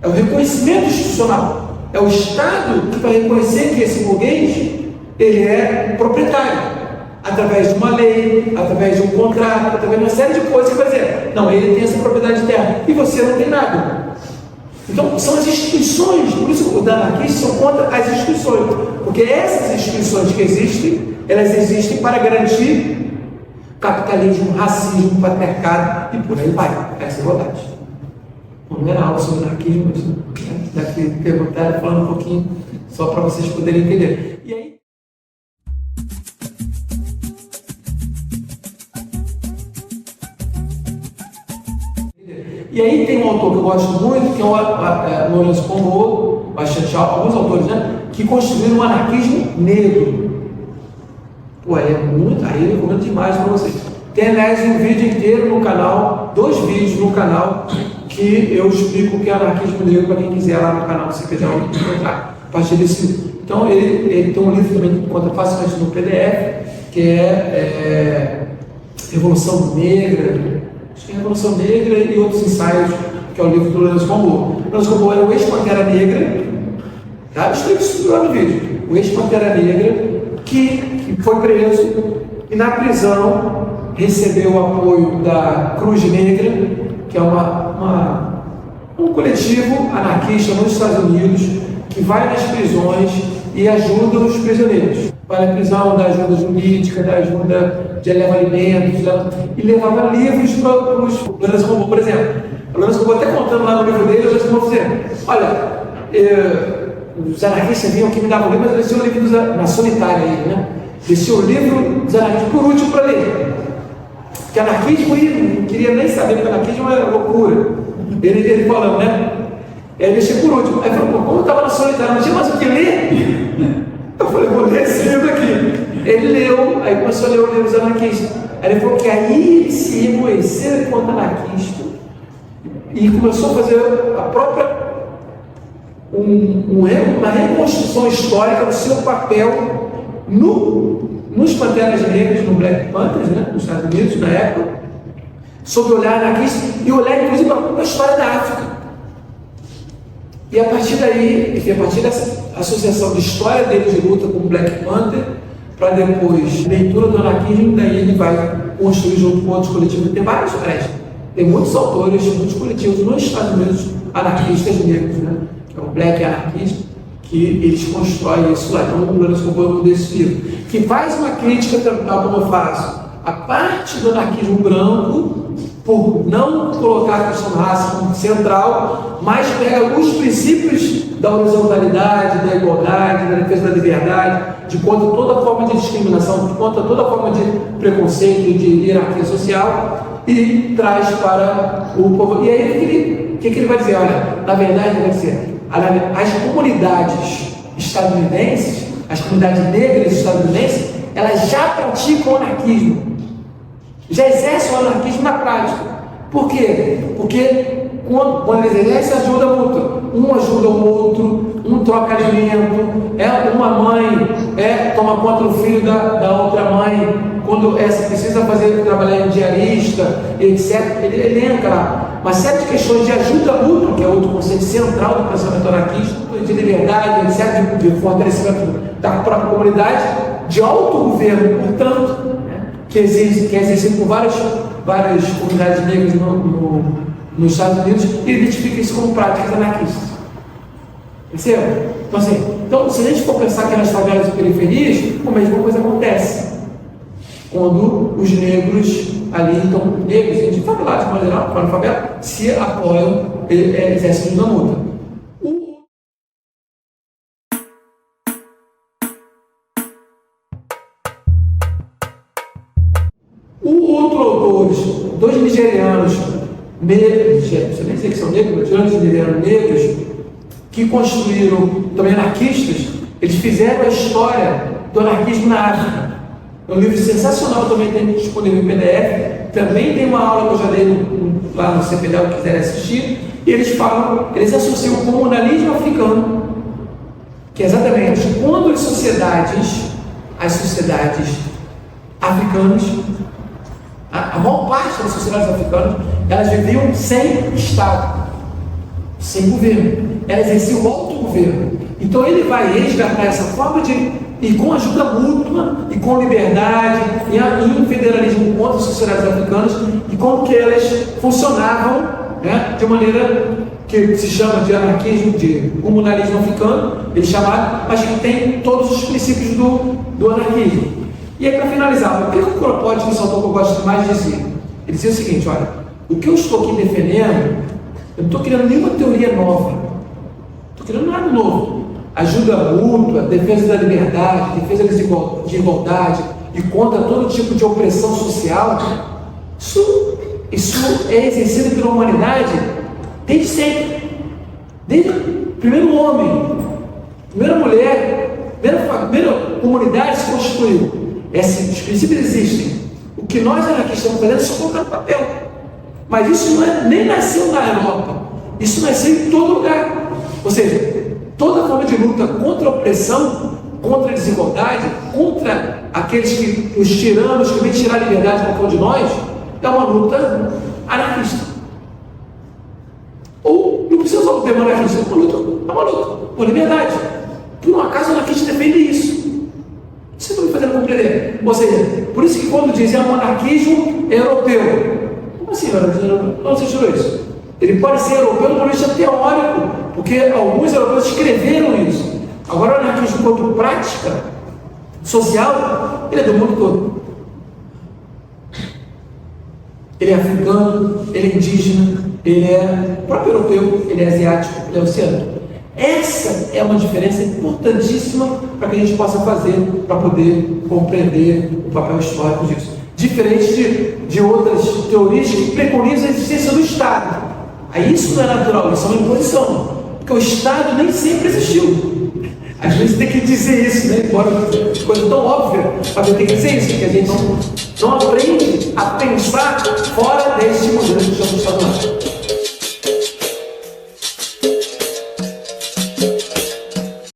É o reconhecimento institucional. É o Estado que vai reconhecer que esse burguês ele é proprietário. Através de uma lei, através de um contrato, através de uma série de coisas que vai dizer, não, ele tem essa propriedade de terra e você não tem nada. Então, são as instituições, por isso os anarquistas são contra as instituições, porque essas instituições que existem, elas existem para garantir capitalismo, racismo, patriarcado e por aí vai, essa igualdade. Não era aula sobre anarquismo, mas daqui perguntaram, falando um pouquinho, só para vocês poderem entender. E aí, E aí tem um autor que eu gosto muito, que é o Lourenço Pombo, bastante alguns autores, né, que construíram um anarquismo negro. Pô, é muito, aí eu recomendo demais para vocês. Tem, aliás, um vídeo inteiro no canal, 2 vídeos no canal, que eu explico o que é anarquismo negro para quem quiser lá no canal, se quiser encontrar. A partir desse. Então, ele tem um livro também que encontra facilmente no PDF, que é Revolução Negra, acho que é Revolução Negra e outros ensaios, que é o livro do Lourenço Pombo. O Lourenço Pombo era o ex-Pantera Negra, tá? Eu explico isso lá no vídeo. O ex-Pantera Negra que foi preso e na prisão recebeu o apoio da Cruz Negra, que é um coletivo anarquista nos Estados Unidos que vai nas prisões e ajuda os prisioneiros. Vai na prisão, dá ajuda jurídica, dá ajuda de levar alimentos, e levava livros para os Lourenço Pombo, por exemplo. O Lourenço Pombo até contando lá no livro dele, o Lourenço Pombo dizendo, olha, os anarquistas vinham aqui me davam livro, mas eu descia o livro na solitária aí, né? Descia o livro dos anarquistas por último para ler. Porque anarquismo, ele não queria nem saber, porque anarquismo era loucura. Ele falando, né? Aí deixei por último. Aí falou, como eu estava na solitária, não tinha mais o que ler? Eu falei, vou ler esse livro aqui. Ele leu, aí começou a ler o livro dos anarquistas. Aí ele falou que aí ele se reconheceu enquanto anarquista e começou a fazer a própria uma reconstrução histórica do seu papel nos Panteras Negras, no Black Panthers, né, nos Estados Unidos, na época, sob o olhar anarquista e olhar, inclusive, para a história da África. E a partir daí, a partir dessa associação de história dele de luta com o Black Panther, para depois leitura do anarquismo, daí ele vai construir junto com outros coletivos. Tem vários, tem muitos autores, muitos coletivos nos Estados Unidos anarquistas negros, né? Que é o Black Anarquista, que eles constroem isso lá. Então, o Lourenço Pombo desse livro, que faz uma crítica, tal como eu faço, a parte do anarquismo branco, por não colocar a questão da raça como central, mas pega os princípios da horizontalidade, da igualdade, da defesa da liberdade, de contra toda forma de discriminação, de contra toda forma de preconceito, de hierarquia social, e traz para o povo. E aí, o que ele vai dizer? Olha, na verdade, ele vai dizer, as comunidades estadunidenses, as comunidades negras estadunidenses, elas já praticam o anarquismo, já exercem o anarquismo na prática. Por quê? Porque quando eles exercem, ajuda mútua. Um ajuda o outro, um troca alimento, uma mãe toma conta do filho da outra mãe, quando essa precisa trabalhar em diarista, etc. Ele elenca lá uma série de questões de ajuda mútua, que é outro conceito central do pensamento anarquista, de liberdade, etc., de fortalecimento da própria comunidade, de autogoverno, portanto, que é exercido por várias comunidades negras nos Estados Unidos, e identifica isso como práticas anarquistas. Percebe? Então, assim, se a gente for pensar que nas favelas e periferias, a mesma coisa acontece. Quando os negros ali, então, negros e de favelados, de maneira geral, para a favela, se apoiam, exercem uma luta. Outro autores, 2 nigerianos negros, eu nem sei que são negros, 2 nigerianos negros, que construíram, também anarquistas, eles fizeram a história do anarquismo na África. É um livro sensacional, também tem disponível em PDF, também tem uma aula que eu já dei lá no CPDEL, que quiserem assistir, e eles associam o comunalismo africano, que é exatamente quando as sociedades africanas, a maior parte das sociedades africanas, elas viviam sem Estado, sem governo. Elas exerciam o autogoverno. Então ele vai resgatar essa forma e com ajuda mútua, e com liberdade, e em federalismo contra as sociedades africanas, e como que elas funcionavam, né, de maneira que se chama de anarquismo, de comunalismo africano, eles chamaram, mas que tem todos os princípios do anarquismo. E aí, para finalizar, o que o Kropotkin, esse autor que eu gosto mais, dizia? Ele dizia o seguinte: olha, o que eu estou aqui defendendo, eu não estou criando nenhuma teoria nova, não estou criando nada novo. Ajuda mútua, defesa da liberdade, defesa de igualdade e contra todo tipo de opressão social, isso Isso é exercido pela humanidade desde sempre. Desde o primeiro homem, primeira mulher, primeira comunidade se constituiu. Os princípios existem. O que nós anarquistas estamos fazendo é só colocar no papel. Mas isso nem nasceu na Europa. Isso nasceu em todo lugar. Ou seja, toda forma de luta contra a opressão, contra a desigualdade, contra os tiranos que vêm tirar a liberdade para qualquer de nós, é uma luta anarquista. Ou não precisa usar o termo anarquista, é uma luta por liberdade. Por um acaso o anarquista defende isso. Você está me fazendo compreender? Ou seja, por isso que quando dizem o anarquismo é europeu. Como assim, onde você tirou isso? Ele pode ser europeu do ponto de vista teórico, porque alguns europeus escreveram isso. Agora o anarquismo quanto prática social, ele é do mundo todo. Ele é africano, ele é indígena, ele é próprio europeu, ele é asiático, ele é oceânico. Essa é uma diferença importantíssima para que a gente possa fazer para poder compreender o papel histórico disso. Diferente de outras teorias que preconizam a existência do Estado. Aí isso não é natural, isso é uma imposição. Porque o Estado nem sempre existiu. Às vezes tem que dizer isso, né? Embora coisa tão óbvia, mas tem que dizer isso, porque a gente não aprende a pensar fora deste modelo que chamamos